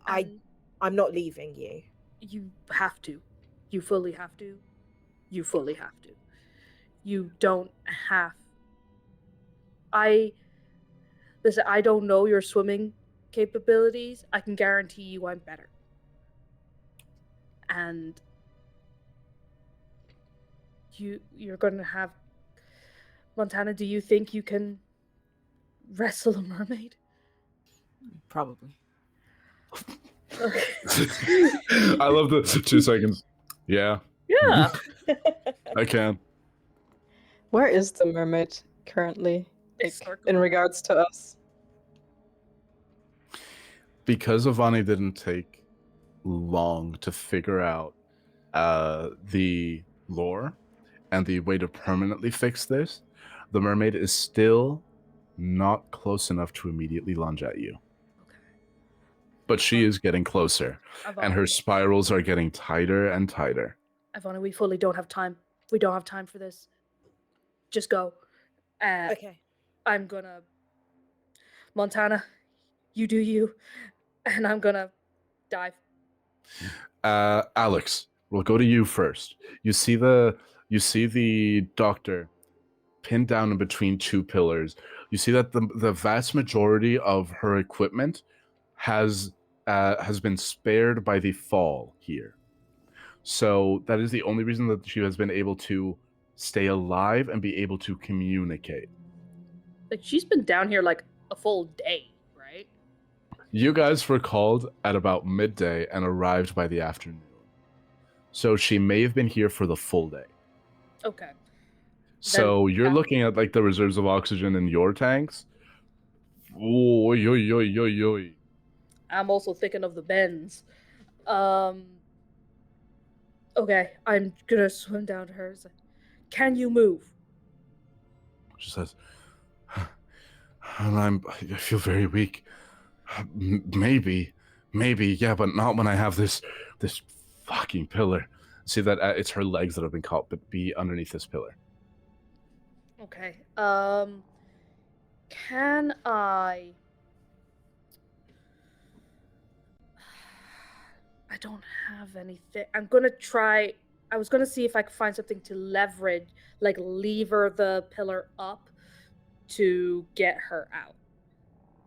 And I'm not leaving you. you have to. You fully have to. You fully have to. You don't have. Listen, I don't know your swimming capabilities. I can guarantee you I'm better. And you're going to have... Montana, do you think you can wrestle a mermaid? Probably. Okay. I love the 2 seconds. Yeah, Yeah. I can. Where is the mermaid currently? It's Like, in regards to us? Because Avani didn't take long to figure out the lore and the way to permanently fix this, the mermaid is still not close enough to immediately lunge at you. Okay. But she is getting closer, and her spirals are getting tighter and tighter. Ivana, we fully don't have time. We don't have time for this. Just go. Okay. I'm gonna... Montana, you do you, and I'm gonna dive. Alex, we'll go to you first. You see the doctor pinned down in between 2 pillars. You see that the vast majority of her equipment has been spared by the fall here. So that is the only reason that she has been able to stay alive and be able to communicate. Like, she's been down here like a full day, right? You guys were called at about midday and arrived by the afternoon. So she may have been here for the full day. Okay. So you're looking at like the reserves of oxygen in your tanks. Oy, oy, oy, oy, oy. I'm also thinking of the bends. Okay, I'm gonna swim down to her. It's like, can you move? She says, I feel very weak. Maybe, yeah, but not when I have this fucking pillar. See that it's her legs that have been caught, but be underneath this pillar. Okay. Can I don't have anything. I'm gonna try. I was gonna see if I could find something to leverage, like lever the pillar up to get her out.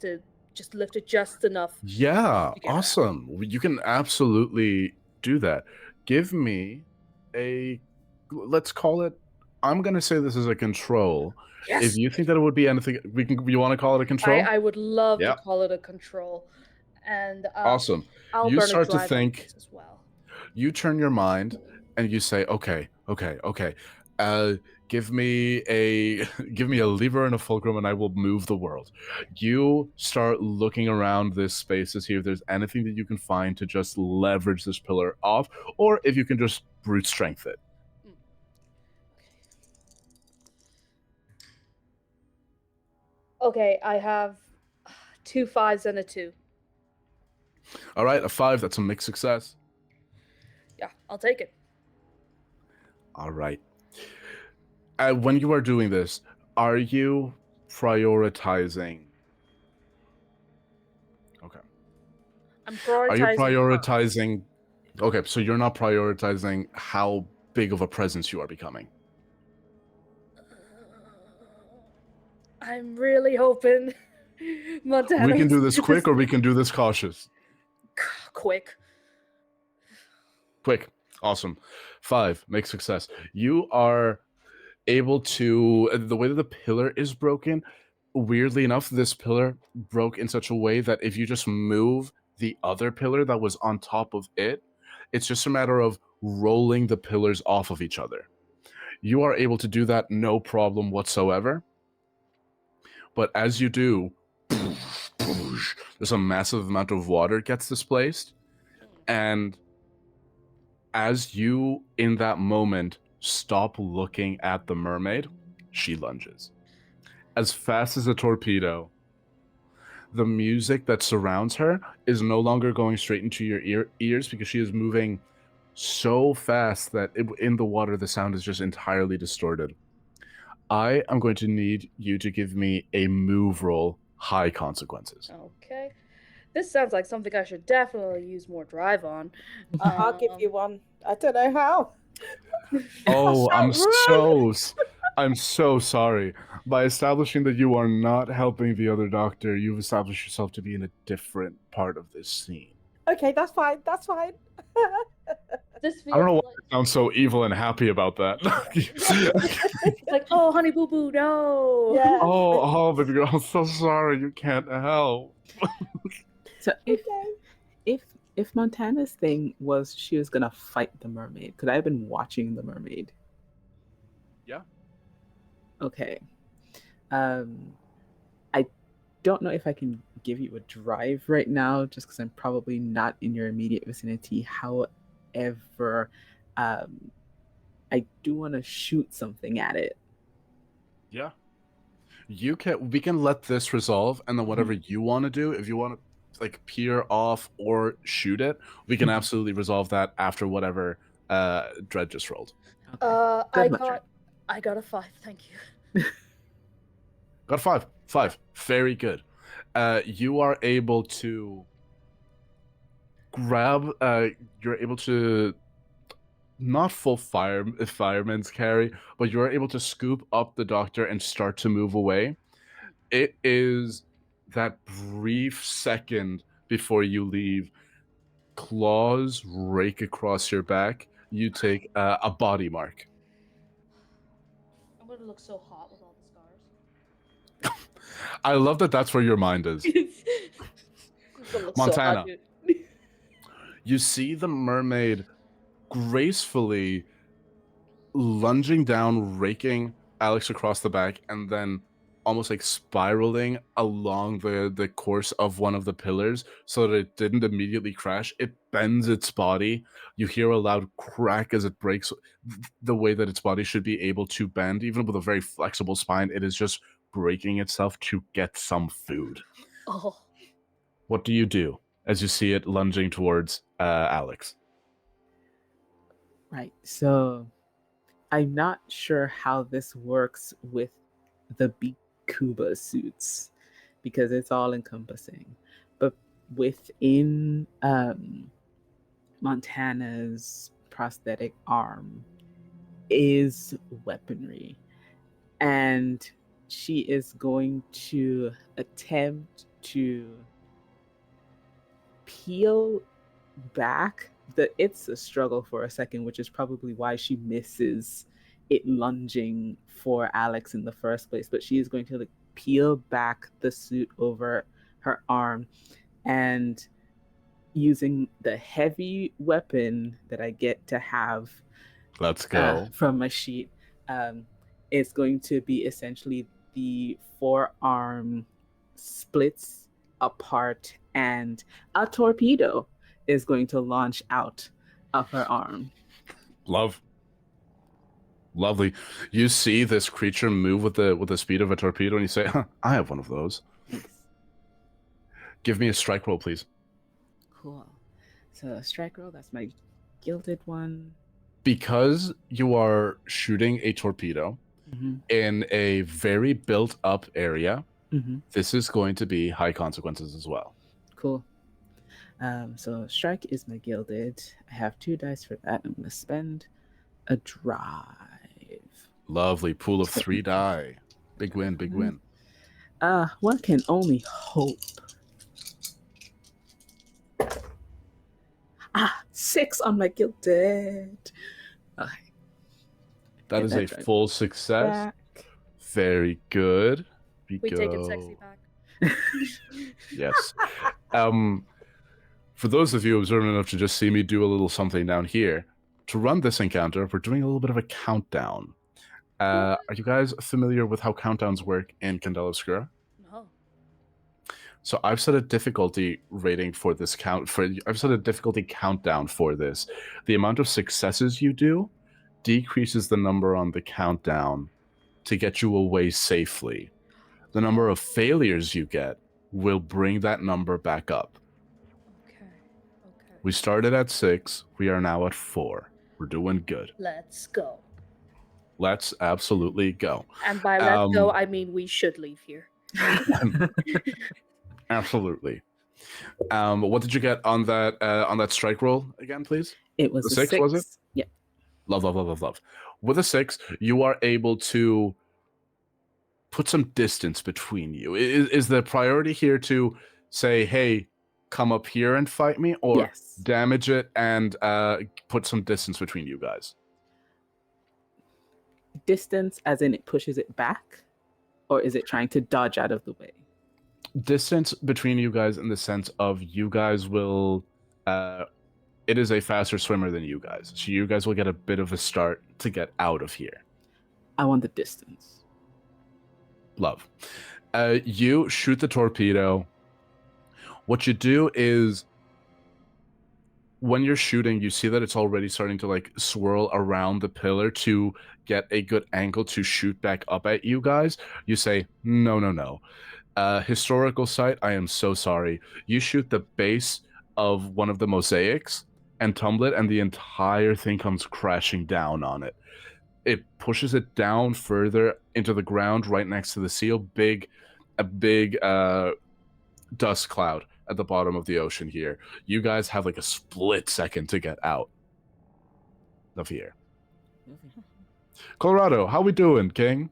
To just lift it just enough. Yeah, to get her out. awesome. You can absolutely do that. Give me let's call it, I'm gonna say this is a control. Yes. If you think that it would be anything, you want to call it a control? I would love Yep. to call it a control. And Awesome. I'll You burn start a to drive think- on this as well. You turn your mind and you say, okay. Give me a lever and a fulcrum and I will move the world. You start looking around this space to see if there's anything that you can find to just leverage this pillar off, or if you can just brute strength it. Okay, I have 2 5s and a 2. All right, a 5, that's a mixed success. Yeah, I'll take it. All right. When you are doing this, are you prioritizing? Okay. I'm prioritizing. Are you prioritizing? Okay, so you're not prioritizing how big of a presence you are becoming. I'm really hoping Montana. We can do this quick, or we can do this cautious. Quick. Awesome. 5, make success. You are able to, the way that the pillar is broken, weirdly enough, this pillar broke in such a way that if you just move the other pillar that was on top of it, it's just a matter of rolling the pillars off of each other. You are able to do that no problem whatsoever. But as you do, there's a massive amount of water gets displaced. And as you, in that moment, stop looking at the mermaid, she lunges. As fast as a torpedo, the music that surrounds her is no longer going straight into your ears because she is moving so fast that in the water, the sound is just entirely distorted. I am going to need you to give me a move roll, high consequences. Okay. This sounds like something I should definitely use more drive on. I'll give you one. I don't know how. Oh, That's not I'm so sorry. By establishing that you are not helping the other doctor, you've established yourself to be in a different part of this scene. Okay, that's fine. That's fine. This feels I don't know why like... I sound so evil and happy about that. It's like, oh, honey boo boo, no. Yeah. oh, baby girl, I'm so sorry. You can't help. So Okay. if Montana's thing was she was gonna fight the mermaid, could I have been watching the mermaid? Yeah. Okay. I don't know if I can give you a drive right now, just because I'm probably not in your immediate vicinity. However, I do want to shoot something at it. Yeah. We can let this resolve, and then whatever you want to do, if you want to like peer off or shoot it, we can absolutely resolve that after whatever Dredd just rolled. Okay. I got a 5, thank you. Got a 5. Very good. You are able to grab. You're able to not full fireman's carry, but you're able to scoop up the doctor and start to move away. It is that brief second before you leave. Claws rake across your back. You take a body mark. I'm gonna look so hot with all the scars. I love that that's where your mind is. Montana. You see the mermaid gracefully lunging down, raking Alex across the back, and then almost like spiraling along the course of one of the pillars so that it didn't immediately crash. It bends its body. You hear a loud crack as it breaks. The way that its body should be able to bend, even with a very flexible spine, it is just breaking itself to get some food. Oh. What do you do as you see it lunging towards Alex? Right. So I'm not sure how this works with the Bikuba suits because it's all encompassing. But within Montana's prosthetic arm is weaponry. And she is going to attempt to peel back. It's a struggle for a second, which is probably why she misses it lunging for Alex in the first place. But she is going to peel back the suit over her arm and using the heavy weapon that I get to have Let's go. from my sheet. It's going to be essentially the forearm splits apart and a torpedo is going to launch out of her arm. Lovely. You see this creature move with the speed of a torpedo and you say, I have one of those. Nice. Give me a strike roll, please. Cool. So a strike roll, that's my gilded one. Because you are shooting a torpedo in a very built up area, this is going to be high consequences as well. Cool. So strike is my gilded. I have 2 dice for that. I'm going to spend a drive. Lovely. Pool of 3 die. Big win, big win. One can only hope. 6 on my gilded. Okay. That is a full success. Back. Very good. We take it sexy back. Yes. For those of you observant enough to just see me do a little something down here, to run this encounter, we're doing a little bit of a countdown. Are you guys familiar with how countdowns work in Candela Obscura? No. So I've set a difficulty rating for this I've set a difficulty countdown for this. The amount of successes you do decreases the number on the countdown to get you away safely. The number of failures you get will bring that number back up. Okay. We started at 6. We are now at 4. We're doing good. Let's go. Let's absolutely go. And by let's go, I mean we should leave here. Absolutely. What did you get on that strike roll again, please? It was The a 6, was it? Yeah. Love. With a 6, you are able to put some distance between you. Is the priority here to say, hey, come up here and fight me, or Yes. damage it and put some distance between you guys? Distance, as in it pushes it back, or is it trying to dodge out of the way? Distance between you guys in the sense of you guys will... it is a faster swimmer than you guys, so you guys will get a bit of a start to get out of here. I want the distance. Love. You shoot the torpedo. What you do is, when you're shooting, you see that it's already starting to like swirl around the pillar to get a good angle to shoot back up at you guys. You say, no. Historical site, I am so sorry. You shoot the base of one of the mosaics and tumble it, and the entire thing comes crashing down on it. It pushes it down further into the ground right next to the seal. A big dust cloud at the bottom of the ocean here. You guys have like a split second to get out of here. Colorado, how we doing, King?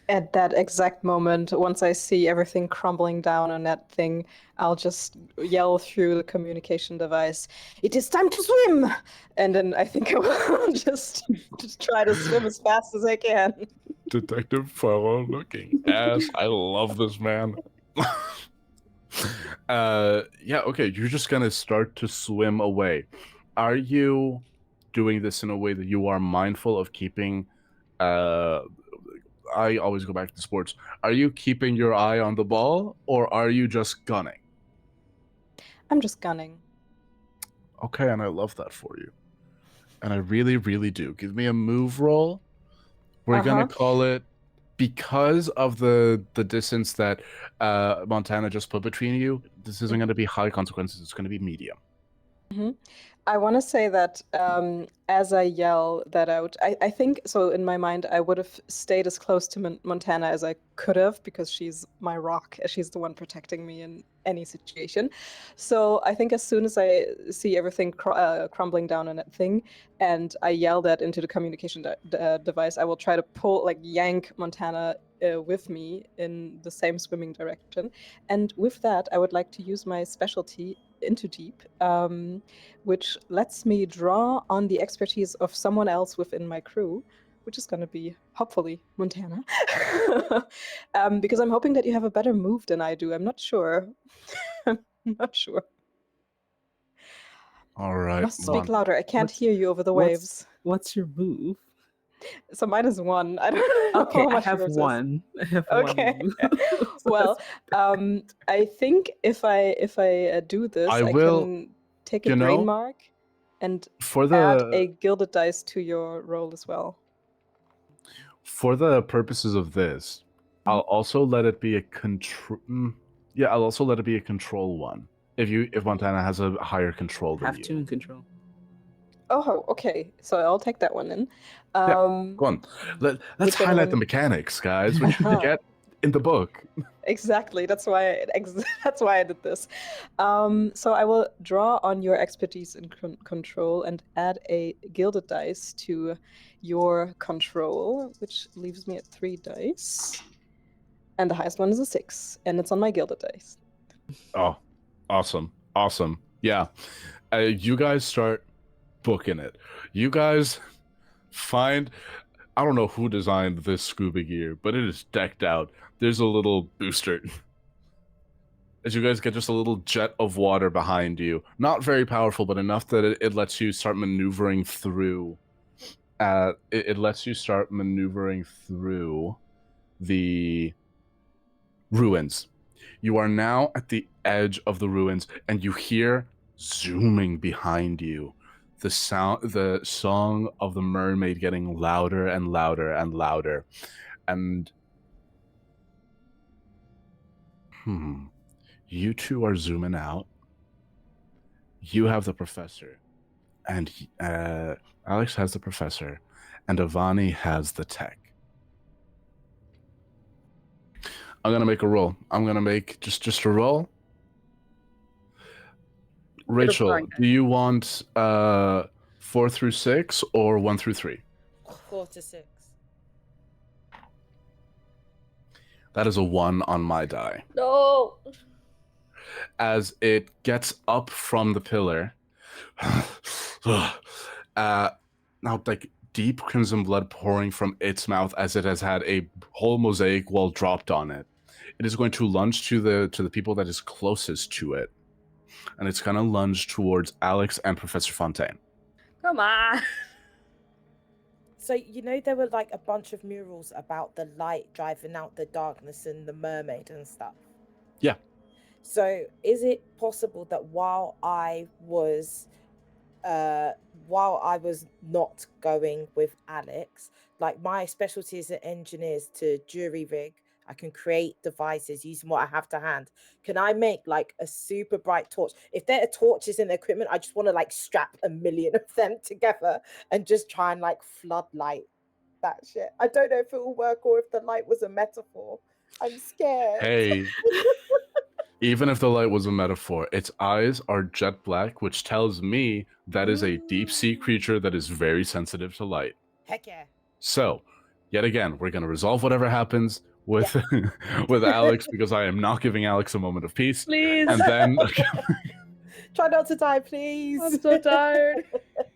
At that exact moment, once I see everything crumbling down on that thing, I'll just yell through the communication device, "It is time to swim!" And then I think I will just try to swim as fast as I can. Detective Farrell looking ass. I love this man. Yeah, okay, you're just gonna start to swim away. Are you doing this in a way that you are mindful of keeping I always go back to sports. Are you keeping your eye on the ball, or are you just gunning? I'm just gunning. Okay, and I love that for you. And I really, really do. Give me a move roll. We're gonna call it, because of the distance that Montana just put between you, this isn't gonna be high consequences, it's gonna be medium. I want to say that as I yell that out, I think, so in my mind, I would have stayed as close to Montana as I could have, because she's my rock. She's the one protecting me in any situation. So I think as soon as I see everything crumbling down on that thing, and I yell that into the communication device, I will try to yank Montana with me in the same swimming direction. And with that, I would like to use my specialty, Into Deep, which lets me draw on the expertise of someone else within my crew, which is going to be, hopefully, Montana. Because I'm hoping that you have a better move than I do. I'm not sure. I'm not sure. All right. Must speak louder. I can't hear you over the waves. What's your move? So mine is 1. I don't know Okay, how I much have yours is. 1. I have Okay. 1 move. Well, I think if I do this, I I will- can take a brain mark and For add a the gilded dice to your roll as well. for the purposes of this, I'll also let it be a control. Yeah, I'll also let it be a control one. If Montana has a higher control than Have you. 2 in control. Oh, okay. So I'll take that one in. Go on. Let's Which one highlight am the I- mechanics, guys, which you get in the book. Exactly. That's why I did this. So I will draw on your expertise in control and add a gilded dice to your control, which leaves me at 3 dice. And the highest one is a 6, and it's on my gilded dice. Oh, awesome. Yeah. You guys start booking it. You guys find... I don't know who designed this scuba gear, but it is decked out. There's a little booster. As you guys get just a little jet of water behind you. Not very powerful, but enough that it lets you start maneuvering through. It lets you start maneuvering through the ruins. You are now at the edge of the ruins, and you hear zooming behind you the song of the mermaid getting louder and louder and louder. And you two are zooming out. You have the professor, and Alex has the professor, and Avani has the tech. I'm gonna make a roll. I'm gonna make just a roll. Rachel, do you want 4 through 6 or 1 through 3? 4 to 6. That is a 1 on my die. No. As it gets up from the pillar, now like deep crimson blood pouring from its mouth as it has had a whole mosaic wall dropped on it. It is going to lunge to the people that is closest to it, and it's going to lunge towards Alex and Professor Fontaine. Come on. So, there were like a bunch of murals about the light driving out the darkness and the mermaid and stuff. Yeah. So, is it possible that while I was not going with Alex, like my specialty as an engineer is to jury rig. I can create devices using what I have to hand. Can I make like a super bright torch? If there are torches in the equipment, I just want to like strap a million of them together and just try and like floodlight that shit. I don't know if it will work or if the light was a metaphor. I'm scared. Hey, even if the light was a metaphor, its eyes are jet black, which tells me that is a deep sea creature that is very sensitive to light. Heck yeah. So, yet again, we're going to resolve whatever happens with with Alex, because I am not giving Alex a moment of peace. Please. And then try not to die, please. I'm so tired.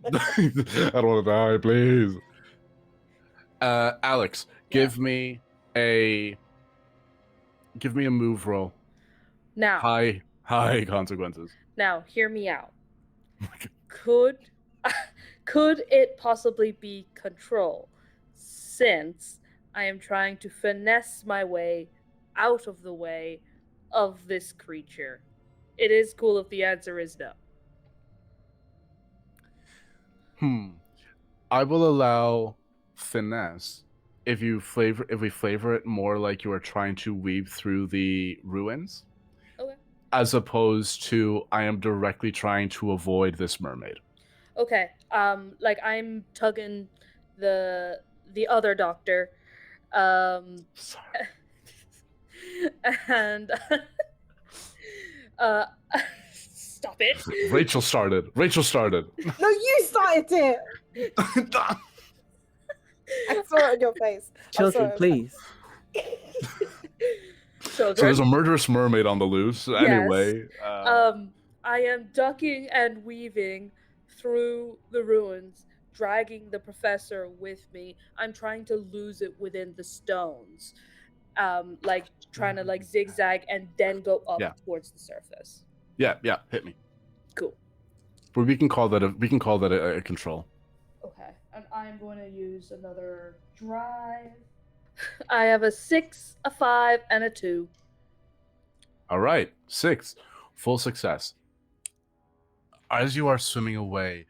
I don't want to die, please. Alex, give me a move roll. Now. High consequences. Now, hear me out. Could it possibly be control, since I am trying to finesse my way out of the way of this creature? It is cool if the answer is no. I will allow finesse if we flavor it more like you are trying to weave through the ruins. Okay. As opposed to I am directly trying to avoid this mermaid. Okay. Like I'm tugging the other doctor. Sorry. And stop it. Rachel started. No, you started it. I saw it on your face. Children, please. So there's a murderous mermaid on the loose. Yes. Anyway. I am ducking and weaving through the ruins, dragging the professor with me. I'm trying to lose it within the stones. Like trying to like zigzag and then go up towards the surface. Yeah, hit me. Cool. But we can call that a control. Okay, and I'm going to use another drive. I have a 6, a 5, and a 2. All right, 6. Full success. As you are swimming away,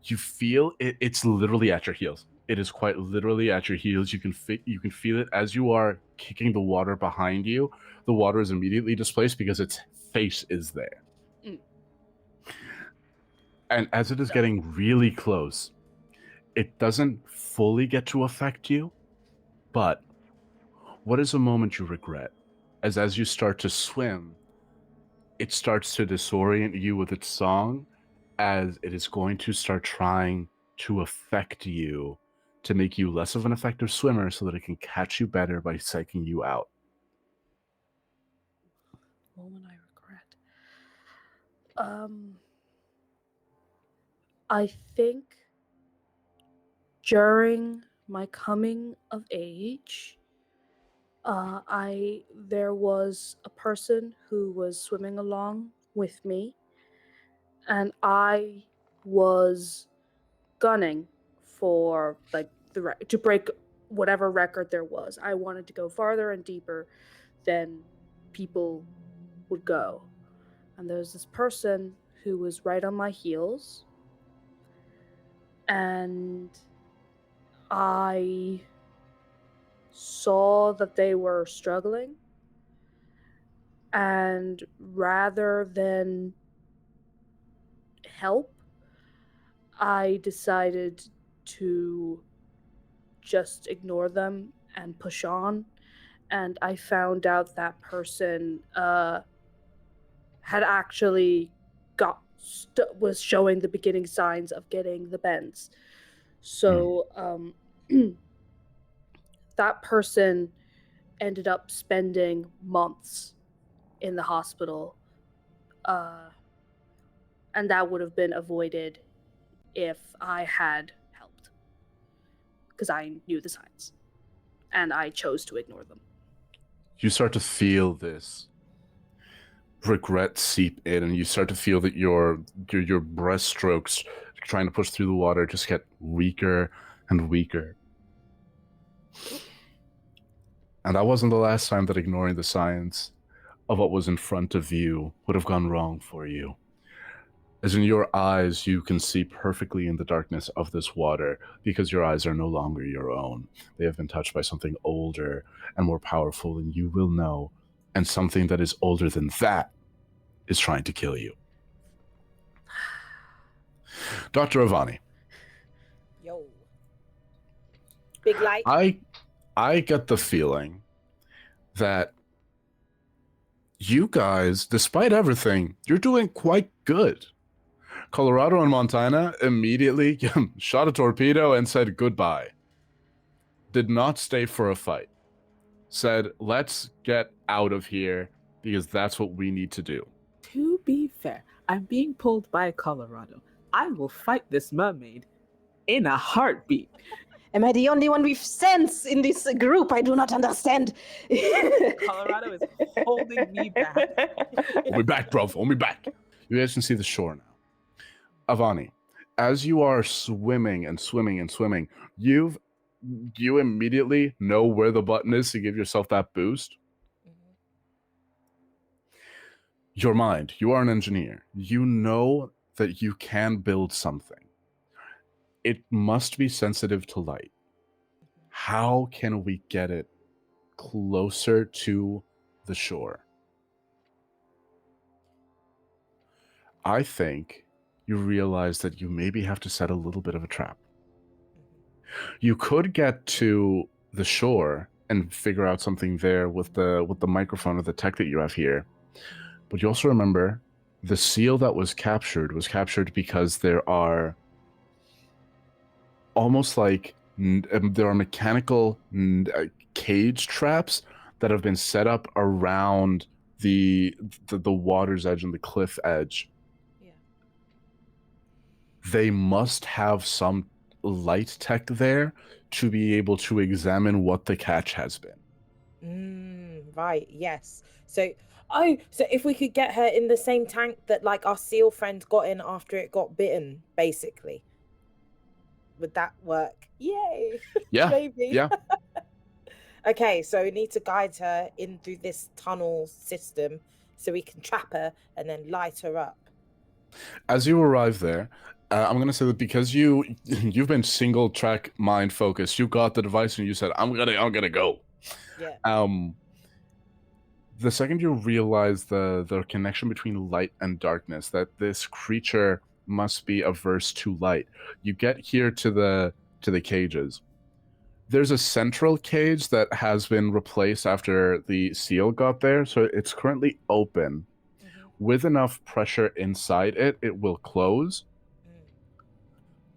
you feel it's literally at your heels. It is quite literally at your heels. You can feel it as you are kicking the water behind you. The water is immediately displaced because its face is there. And as it is getting really close, it doesn't fully get to affect you, but what is a moment you regret? As you start to swim, it starts to disorient you with its song, as it is going to start trying to affect you to make you less of an effective swimmer so that it can catch you better by psyching you out. Moment I regret. I think during my coming of age, there was a person who was swimming along with me, and I was gunning for like to break whatever record there was. I wanted to go farther and deeper than people would go, and there was this person who was right on my heels, and I saw that they were struggling, and rather than help, I decided to just ignore them and push on. And I found out that person had actually was showing the beginning signs of getting the bends. So that person ended up spending months in the hospital, and that would have been avoided if I had helped, because I knew the signs and I chose to ignore them. You start to feel this regret seep in, and you start to feel that your breaststrokes trying to push through the water just get weaker and weaker. And that wasn't the last time that ignoring the signs of what was in front of you would have gone wrong for you. As in your eyes, you can see perfectly in the darkness of this water because your eyes are no longer your own. They have been touched by something older and more powerful than you will know, and something that is older than that is trying to kill you. Dr. Avani. Yo. Big light. I get the feeling that you guys, despite everything, you're doing quite good. Colorado and Montana immediately shot a torpedo and said goodbye. Did not stay for a fight. Said, let's get out of here because that's what we need to do. To be fair, I'm being pulled by Colorado. I will fight this mermaid in a heartbeat. Am I the only one with sense in this group? I do not understand. Colorado is holding me back. Hold me back, bro. Hold me back. You guys can see the shore now. Avani, as you are swimming and swimming and swimming, you immediately know where the button is to give yourself that boost. Your mind, you are an engineer. You know that you can build something. It must be sensitive to light. How can we get it closer to the shore? I think you realize that you maybe have to set a little bit of a trap. You could get to the shore and figure out something there with the microphone or the tech that you have here. But you also remember the seal that was captured because there are almost like there are mechanical cage traps that have been set up around the water's edge and the cliff edge. Yeah. They must have some light tech there to be able to examine what the catch has been. Right, yes. So if we could get her in the same tank that like our seal friend got in after it got bitten, basically. Would that work? Yay! Yeah. Maybe. Yeah. Okay, so we need to guide her in through this tunnel system so we can trap her and then light her up. As you arrive there, I'm gonna say that because you've been single track mind focused, you got the device and you said, I'm gonna go. Yeah. The second you realize the connection between light and darkness, that this creature must be averse to light, you get here to the cages. There's a central cage that has been replaced after the seal got there, so it's currently open. With enough pressure inside it, it will close.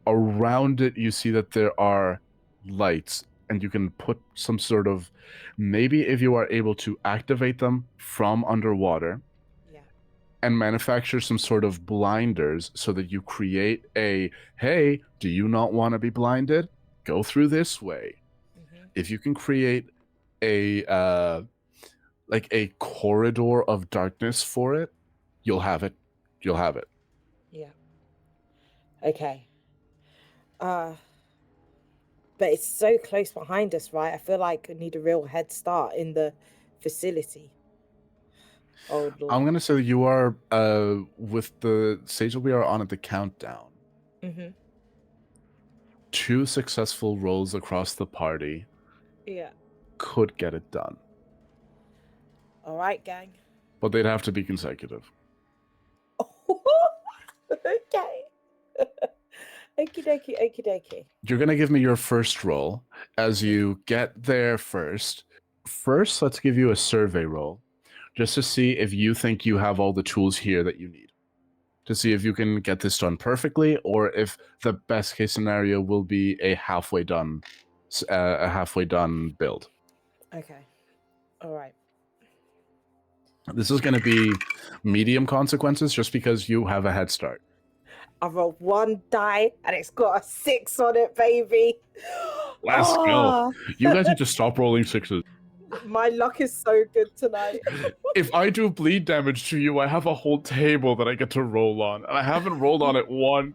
Around it, you see that there are lights, and you can put some sort of, maybe if you are able to activate them from underwater, and manufacture some sort of blinders so that you create a, hey, do you not want to be blinded? Go through this way. If you can create a like a corridor of darkness for it, you'll have it. You'll have it. Yeah. Okay. But it's so close behind us, right? I feel like I need a real head start in the facility. Oh, Lord. I'm gonna say you are with the stage that we are on at the countdown. 2 successful rolls across the party Yeah. could get it done. All right, gang. But they'd have to be consecutive. Okay. Okie dokie, okie dokie. You're going to give me your first roll. As you get there first, let's give you a survey roll, just to see if you think you have all the tools here that you need. To see if you can get this done perfectly, or if the best case scenario will be a halfway done build. Okay. All right. This is going to be medium consequences, just because you have a head start. I rolled 1 die and it's got a 6 on it, baby. Let's go. Oh, You guys need to stop rolling 6s. my luck is so good tonight. If I do bleed damage to you, I have a whole table that I get to roll on, and I haven't rolled on it once.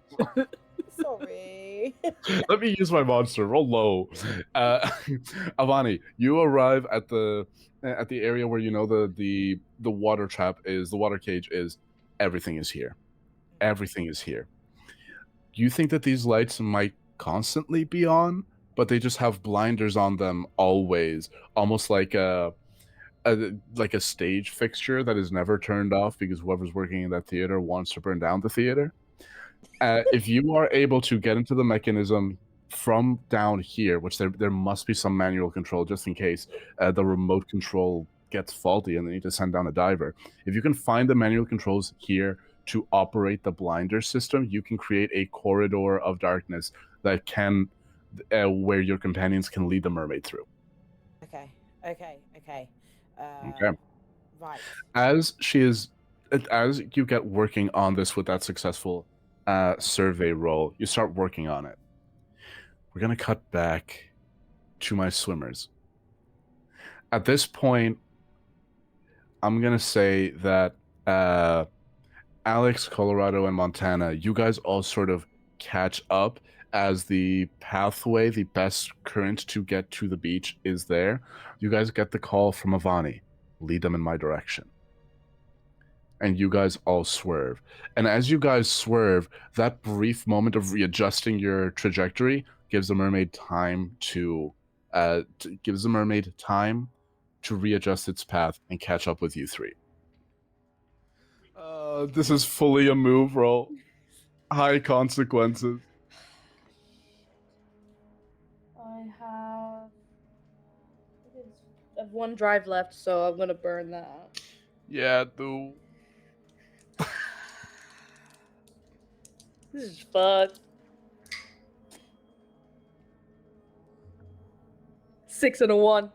Sorry. Let me use my monster. Roll low. Avani, you arrive at the area where you know the water trap is, the water cage is. Everything is here. Everything is here. You think that these lights might constantly be on, but they just have blinders on them always, almost like a stage fixture that is never turned off because whoever's working in that theater wants to burn down the theater. If you are able to get into the mechanism from down here, which there must be some manual control just in case the remote control gets faulty and they need to send down a diver. If you can find the manual controls here to operate the blinder system, you can create a corridor of darkness that can where your companions can lead the mermaid through. Okay. Okay. Right. As you get working on this with that successful survey roll, you start working on it. We're going to cut back to my swimmers. At this point, I'm going to say that Alex, Colorado, and Montana, you guys all sort of catch up as the pathway, the best current to get to the beach is there. You guys get the call from Avani. Lead them in my direction. And you guys all swerve. And as you guys swerve, that brief moment of readjusting your trajectory gives the mermaid time to readjust its path and catch up with you three. This is fully a move roll. High consequences. I have 1 drive left, so I'm gonna burn that. Yeah, dude. This is fucked. 6 and a 1.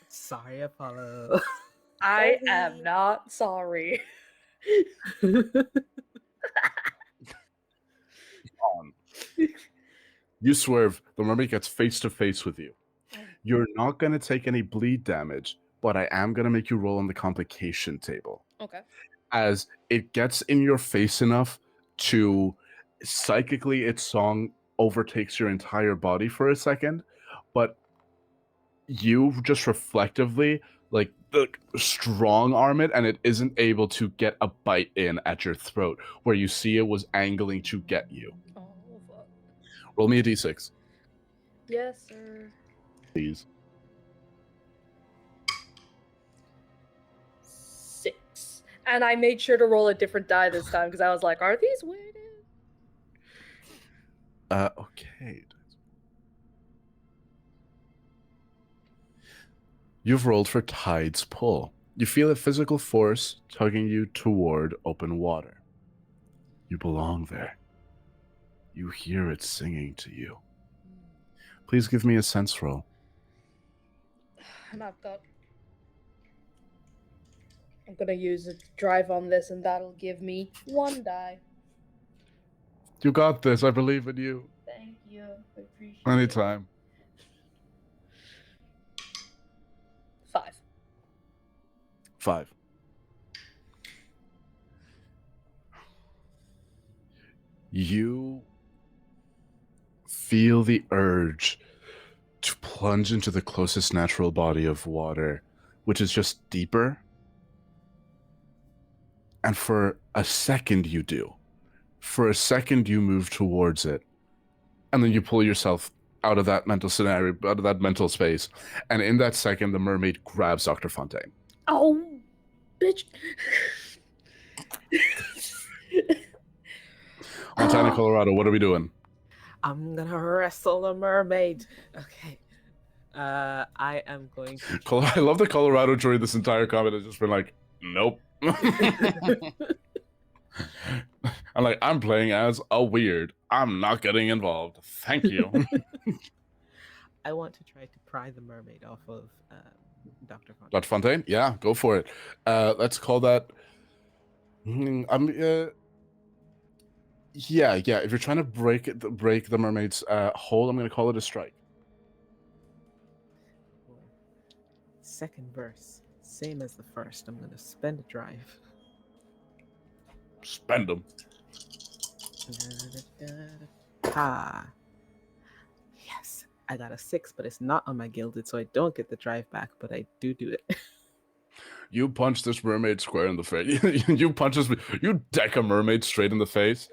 Sorry, Apollo. I am not sorry. You swerve. The mermaid gets face to face with you. You're not going to take any bleed damage, but I am going to make you roll on the complication table. Okay. As it gets in your face enough to psychically, its song overtakes your entire body for a second, but you just reflectively strong arm it, and it isn't able to get a bite in at your throat where you see it was angling to get you. Oh, fuck. Roll me a d6. Yes, sir. Please. 6. And I made sure to roll a different die this time because I was like, are these weighted? Okay. You've rolled for Tide's Pull. You feel a physical force tugging you toward open water. You belong there. You hear it singing to you. Please give me a sense roll. And I'm gonna use a drive on this, and that'll give me 1 die. You got this. I believe in you. Thank you. I appreciate it. Anytime. 5. You feel the urge to plunge into the closest natural body of water, which is just deeper. And for a second you do. For a second, you move towards it, and then you pull yourself out of that mental scenario, out of that mental space, and in that second, the mermaid grabs Dr. Fontaine. Oh, bitch. Montana, Colorado, what are we doing? I'm gonna wrestle a mermaid. Okay. I am going to. I love that Colorado during this entire comment has just been like, nope. I'm like, I'm playing as a weird. I'm not getting involved. Thank you. I want to try to pry the mermaid off of Dr. Fontaine. Dr. Fontaine? Yeah, go for it. Let's call that. Yeah. If you're trying to break the mermaid's hold, I'm going to call it a strike. Second verse, same as the first. I'm gonna spend a drive. Spend them. Ah, yes, I got a 6, but it's not on my gilded, so I don't get the drive back. But I do it. You punch this mermaid square in the face. You deck a mermaid straight in the face.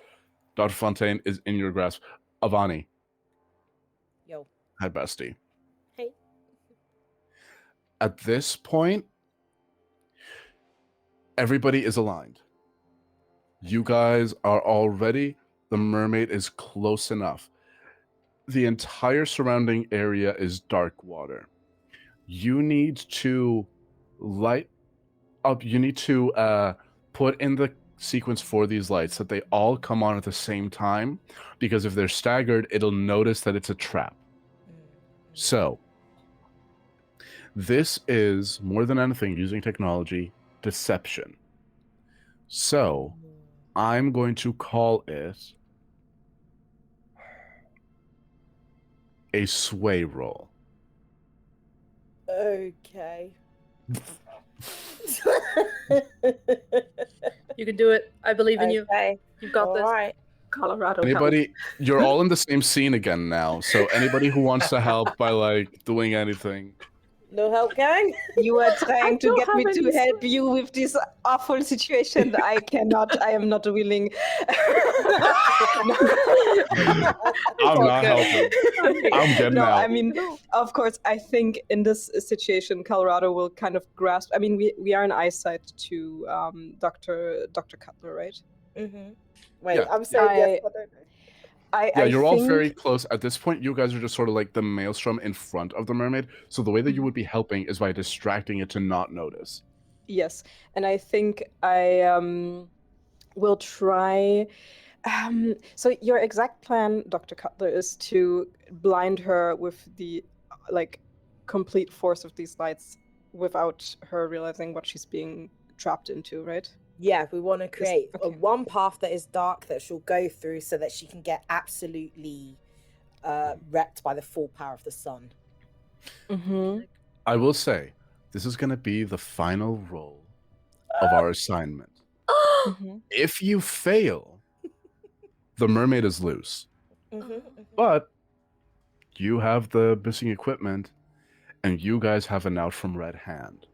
Dr. Fontaine is in your grasp. Avani. Yo. Hi, bestie. Hey. At this point, everybody is aligned. You guys are all ready. The mermaid is close enough. The entire surrounding area is dark water. You need to light up. You need to put in the sequence for these lights that they all come on at the same time, because if they're staggered, it'll notice that it's a trap. So, this is, more than anything, using technology, deception. So, I'm going to call it a sway roll. Okay. You can do it. I believe in you. Okay. You've got All this. right. Colorado. help. Anybody, you're all in the same scene again now, so anybody who wants to help by, like, doing anything. No help, gang? You are trying to don't get me have to any help you with this awful situation. I cannot. I am not willing. I'm not helping. I'm getting No, out. I mean, of course, I think in this situation, Colorado will kind of grasp. I mean, we are in eyesight to Dr. Cutler, right? Mm-hmm. Wait, Yeah. I'm saying yes. I don't know. Yeah, you're all think, very close. At this point, you guys are just sort of like the maelstrom in front of the mermaid. So the way that you would be helping is by distracting it to not notice. Yes, and I think I will try. So your exact plan, Dr. Cutler, is to blind her with the complete force of these lights without her realizing what she's being trapped into, right? Yeah, we want to create okay. one path that is dark that she'll go through so that she can get absolutely wrecked by the full power of the sun. Mm-hmm. I will say, this is going to be the final roll of our assignment. Mm-hmm. If you fail, the mermaid is loose. But you have the missing equipment, and you guys have an out from red hand.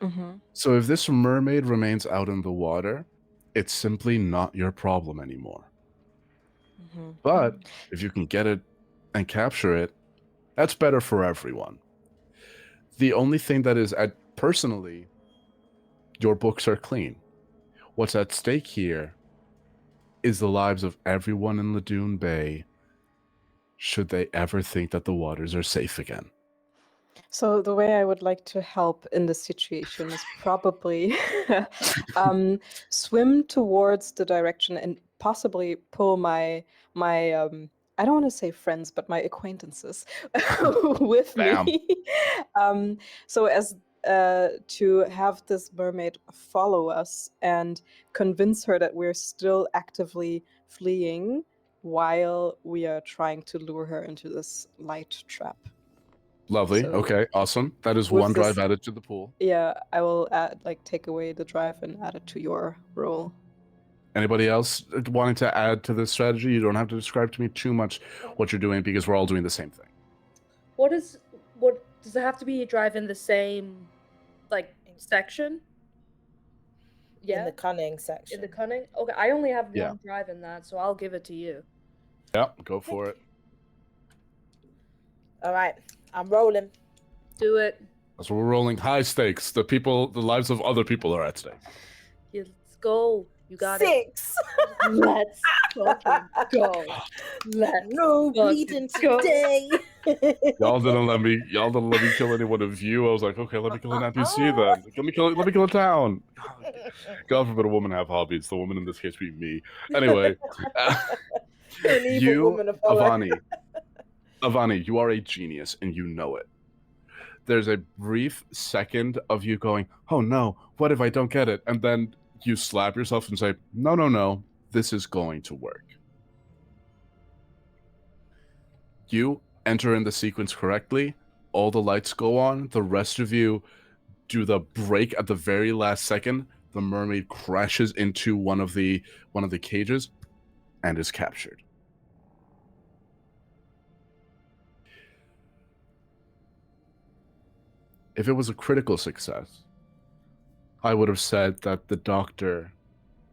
Mm-hmm. So if this mermaid remains out in the water, it's simply not your problem anymore. Mm-hmm. But if you can get it and capture it, that's better for everyone. The only thing that is personally, your books are clean. What's at stake here is the lives of everyone in Laddùn Bay, should they ever think that the waters are safe again. So the way I would like to help in this situation is probably swim towards the direction and possibly pull my I don't want to say friends, but my acquaintances with Bam. me. So as to have this mermaid follow us and convince her that we're still actively fleeing while we are trying to lure her into this light trap. Lovely. So okay, awesome. That is with one drive this- added to the pool. Yeah, I will take away the drive and add it to your roll. Anybody else wanting to add to this strategy? You don't have to describe to me too much what you're doing, because we're all doing the same thing. What does it have to be a drive in the same section? Yeah. In the cunning In section. the cunning? Okay, I only have Yeah. one drive in that, so I'll give it to you. Yeah, go for it. All right, I'm rolling. Do it. That's what we're rolling. High stakes. The lives of other people are at stake. Let's go. You got 6. Let's fucking go. Let's No fucking bleeding go. today. Y'all didn't let me kill any one of you. I was like, okay, let me kill an NPC then. Let me kill a town. God forbid a woman have hobbies. The woman in this case be me. Anyway, An evil you, woman of color. Avani, you are a genius and you know it. There's a brief second of you going, oh no, what if I don't get it? And then you slap yourself and say, no, this is going to work. You enter in the sequence correctly, all the lights go on, the rest of you do the break at the very last second, the mermaid crashes into one of the cages and is captured. If it was a critical success, I would have said that the doctor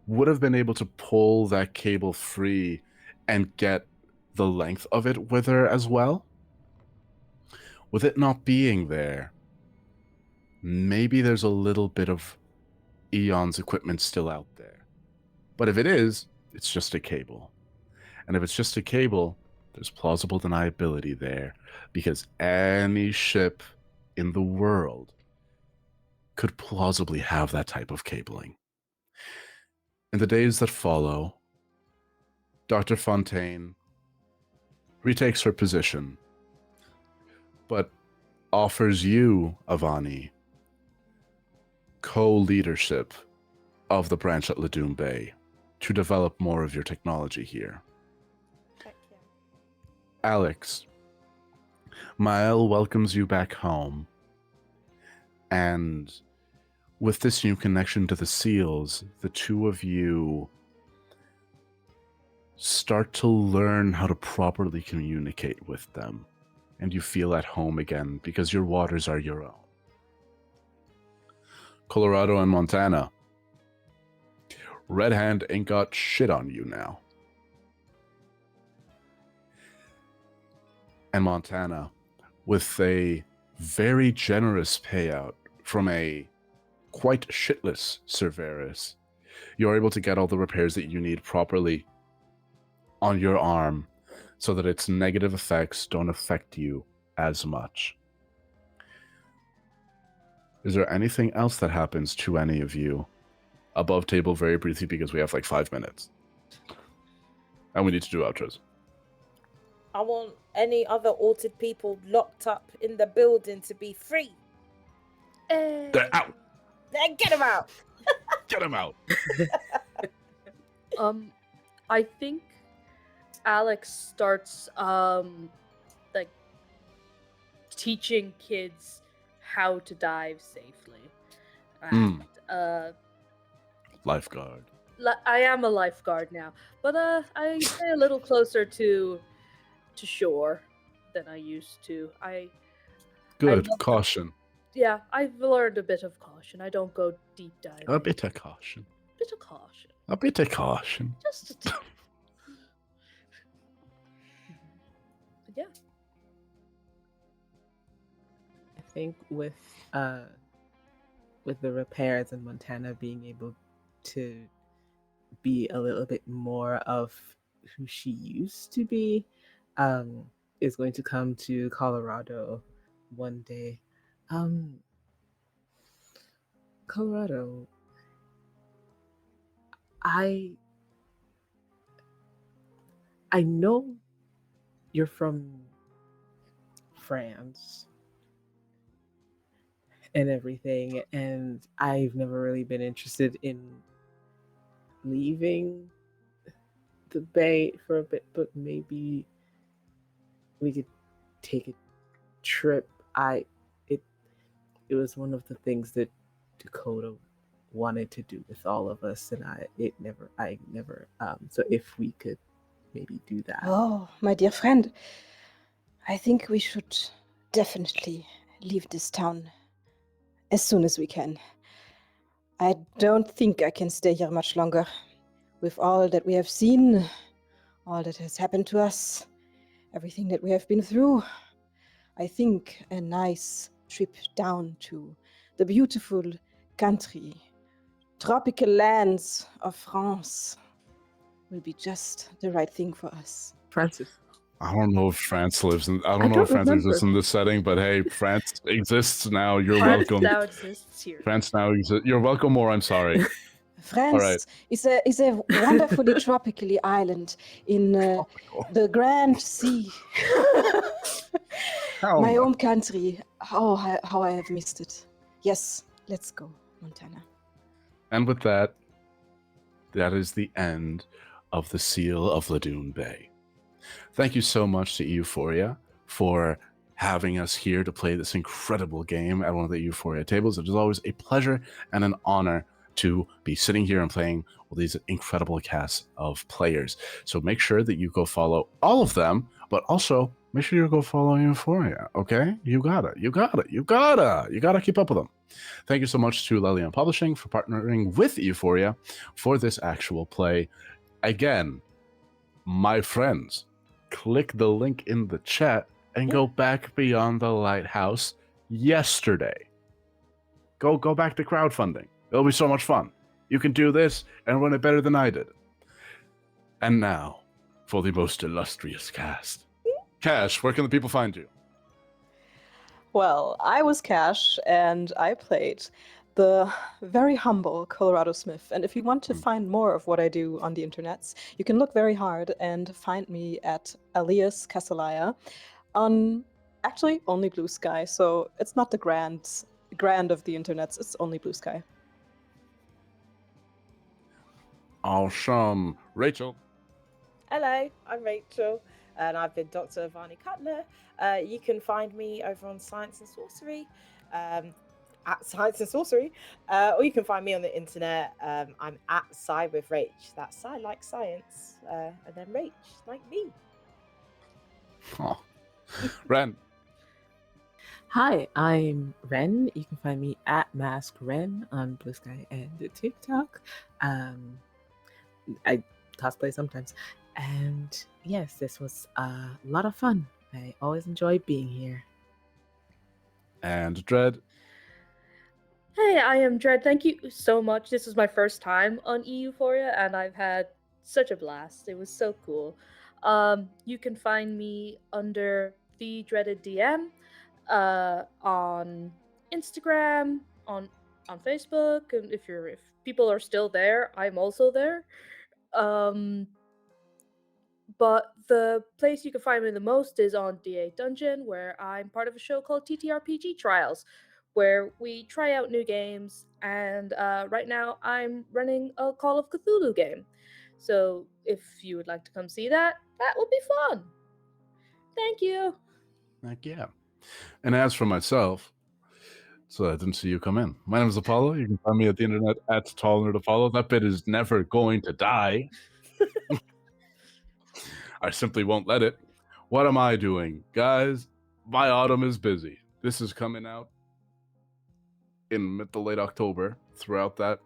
would have been able to pull that cable free and get the length of it with her as well. With it not being there, maybe there's a little bit of Eon's equipment still out there. But if it is, it's just a cable. And if it's just a cable, there's plausible deniability there, because any ship in the world could plausibly have that type of cabling. In the days that follow, Dr. Fontaine retakes her position, but offers you, Avani, co-leadership of the branch at Laddùn Bay to develop more of your technology here. Heck yeah. Alex, Mael welcomes you back home, and with this new connection to the seals, the two of you start to learn how to properly communicate with them, and you feel at home again because your waters are your own. Colorado and Montana, Red Hand ain't got shit on you now. And Montana, with a very generous payout from a quite shitless Cerberus, you're able to get all the repairs that you need properly on your arm so that its negative effects don't affect you as much. Is there anything else that happens to any of you above table very briefly, because we have like 5 minutes and we need to do outros? I want any other altered people locked up in the building to be free. They're out. Then get them out. Get them out. I think Alex starts like teaching kids how to dive safely. And Lifeguard. I am a lifeguard now, but I stay a little closer to shore than I used to. Good. love- Caution. Yeah, I've learned a bit of caution. I don't go deep diving. A bit of caution. Bit of caution. A bit of caution. Just a tip. But yeah. I think with the repairs and Montana being able to be a little bit more of who she used to be, is going to come to Colorado one day. Colorado, I know you're from France and everything, and I've never really been interested in leaving the Bay for a bit, but maybe we could take a trip. It was one of the things that Dakota wanted to do with all of us, and I never so if we could maybe do that. Oh, my dear friend, I think we should definitely leave this town as soon as we can. I don't think I can stay here much longer. With all that we have seen, all that has happened to us, everything that we have been through, I think a nice trip down to the beautiful country, tropical lands of France will be just the right thing for us. Francis. I don't know if France lives in. I I don't know don't if France remember. exists in this setting, but hey, France exists now. You're France welcome. now exists here. France now exists. You're welcome, or I'm sorry. France All right. is a wonderfully tropically island in the Grand Sea. Hell My no. home country. Oh, how I have missed it. Yes, let's go, Montana. And with that, that is the end of the Seal of Laddùn Bay. Thank you so much to Euphoria for having us here to play this incredible game at one of the Euphoria tables. It is always a pleasure and an honor to be sitting here and playing with these incredible cast of players. So make sure that you go follow all of them, but also make sure you go follow Euphoria, okay? You gotta keep up with them. Thank you so much to Lelion Publishing for partnering with Euphoria for this actual play. Again, my friends, click the link in the chat and go back Beyond the Lighthouse yesterday. Go back to crowdfunding. It'll be so much fun. You can do this and run it better than I did. And now, for the most illustrious cast. Cash, where can the people find you? Well, I was Cash, and I played the very humble Colorado Smith. And if you want to find more of what I do on the internets, you can look very hard and find me at Alias Casalaya on actually only Blue Sky. So it's not the grand of the internets, it's only Blue Sky. Awesome. Rachel. Hello, I'm Rachel, and I've been Dr. Ivani Cutler. You can find me over on Science and Sorcery, at Science and Sorcery, or you can find me on the internet. I'm at Sci with Rach. That's Sci like science, and then Rach like me. Oh. Ren. Hi, I'm Ren. You can find me at Mask Ren on Blue Sky and TikTok. I cosplay sometimes. And yes, this was a lot of fun. I always enjoy being here. And Dread. Hey, I am Dread. Thank you so much. This was my first time on Euphoria, and I've had such a blast. It was so cool. You can find me under the Dreaded DM on Instagram, on Facebook, and if people are still there, I'm also there. But the place you can find me the most is on D8 Dungeon, where I'm part of a show called TTRPG Trials, where we try out new games, and right now I'm running a Call of Cthulhu game. So if you would like to come see that, that would be fun. Thank you. Heck yeah. And as for myself, so I didn't see you come in. My name is Apollo. You can find me at the internet at TallNerdApollo. That bit is never going to die. I simply won't let it. What am I doing? Guys, my autumn is busy. This is coming out in mid to late October, throughout that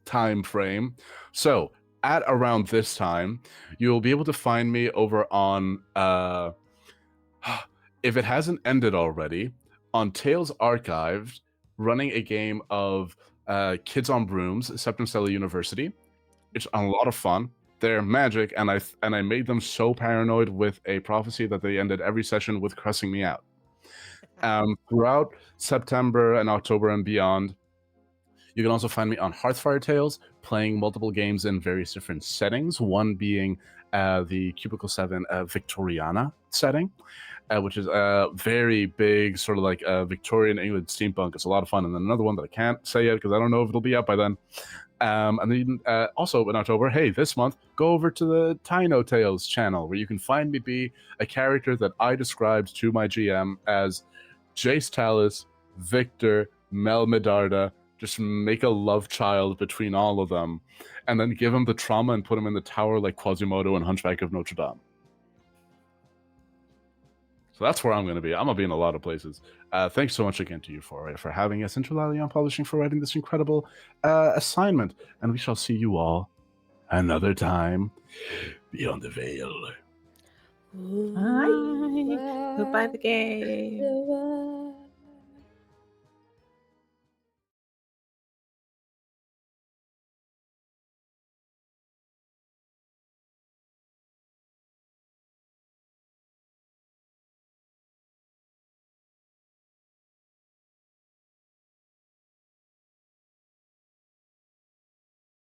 time frame. So at around this time, you'll be able to find me over on if it hasn't ended already, on Tales Archived, running a game of Kids on Brooms, Septum Stella University. It's a lot of fun. They're magic, and I made them so paranoid with a prophecy that they ended every session with cussing me out. Throughout September and October and beyond, you can also find me on Hearthfire Tales, playing multiple games in various different settings, one being the Cubicle 7 Victoriana setting, which is a very big, sort of like Victorian England steampunk. It's a lot of fun. And then another one that I can't say yet because I don't know if it'll be up by then. And then also in October, hey, this month, go over to the Tino Tales channel, where you can find me be a character that I described to my GM as Jace Talus, Victor, Mel Medarda. Just make a love child between all of them, and then give him the trauma and put him in the tower like Quasimodo and Hunchback of Notre Dame. So that's where I'm going to be. I'm going to be in a lot of places. Thanks so much again to you for having us, and to Lalion Publishing for writing this incredible assignment. And we shall see you all another time beyond the veil. Bye. Goodbye the game.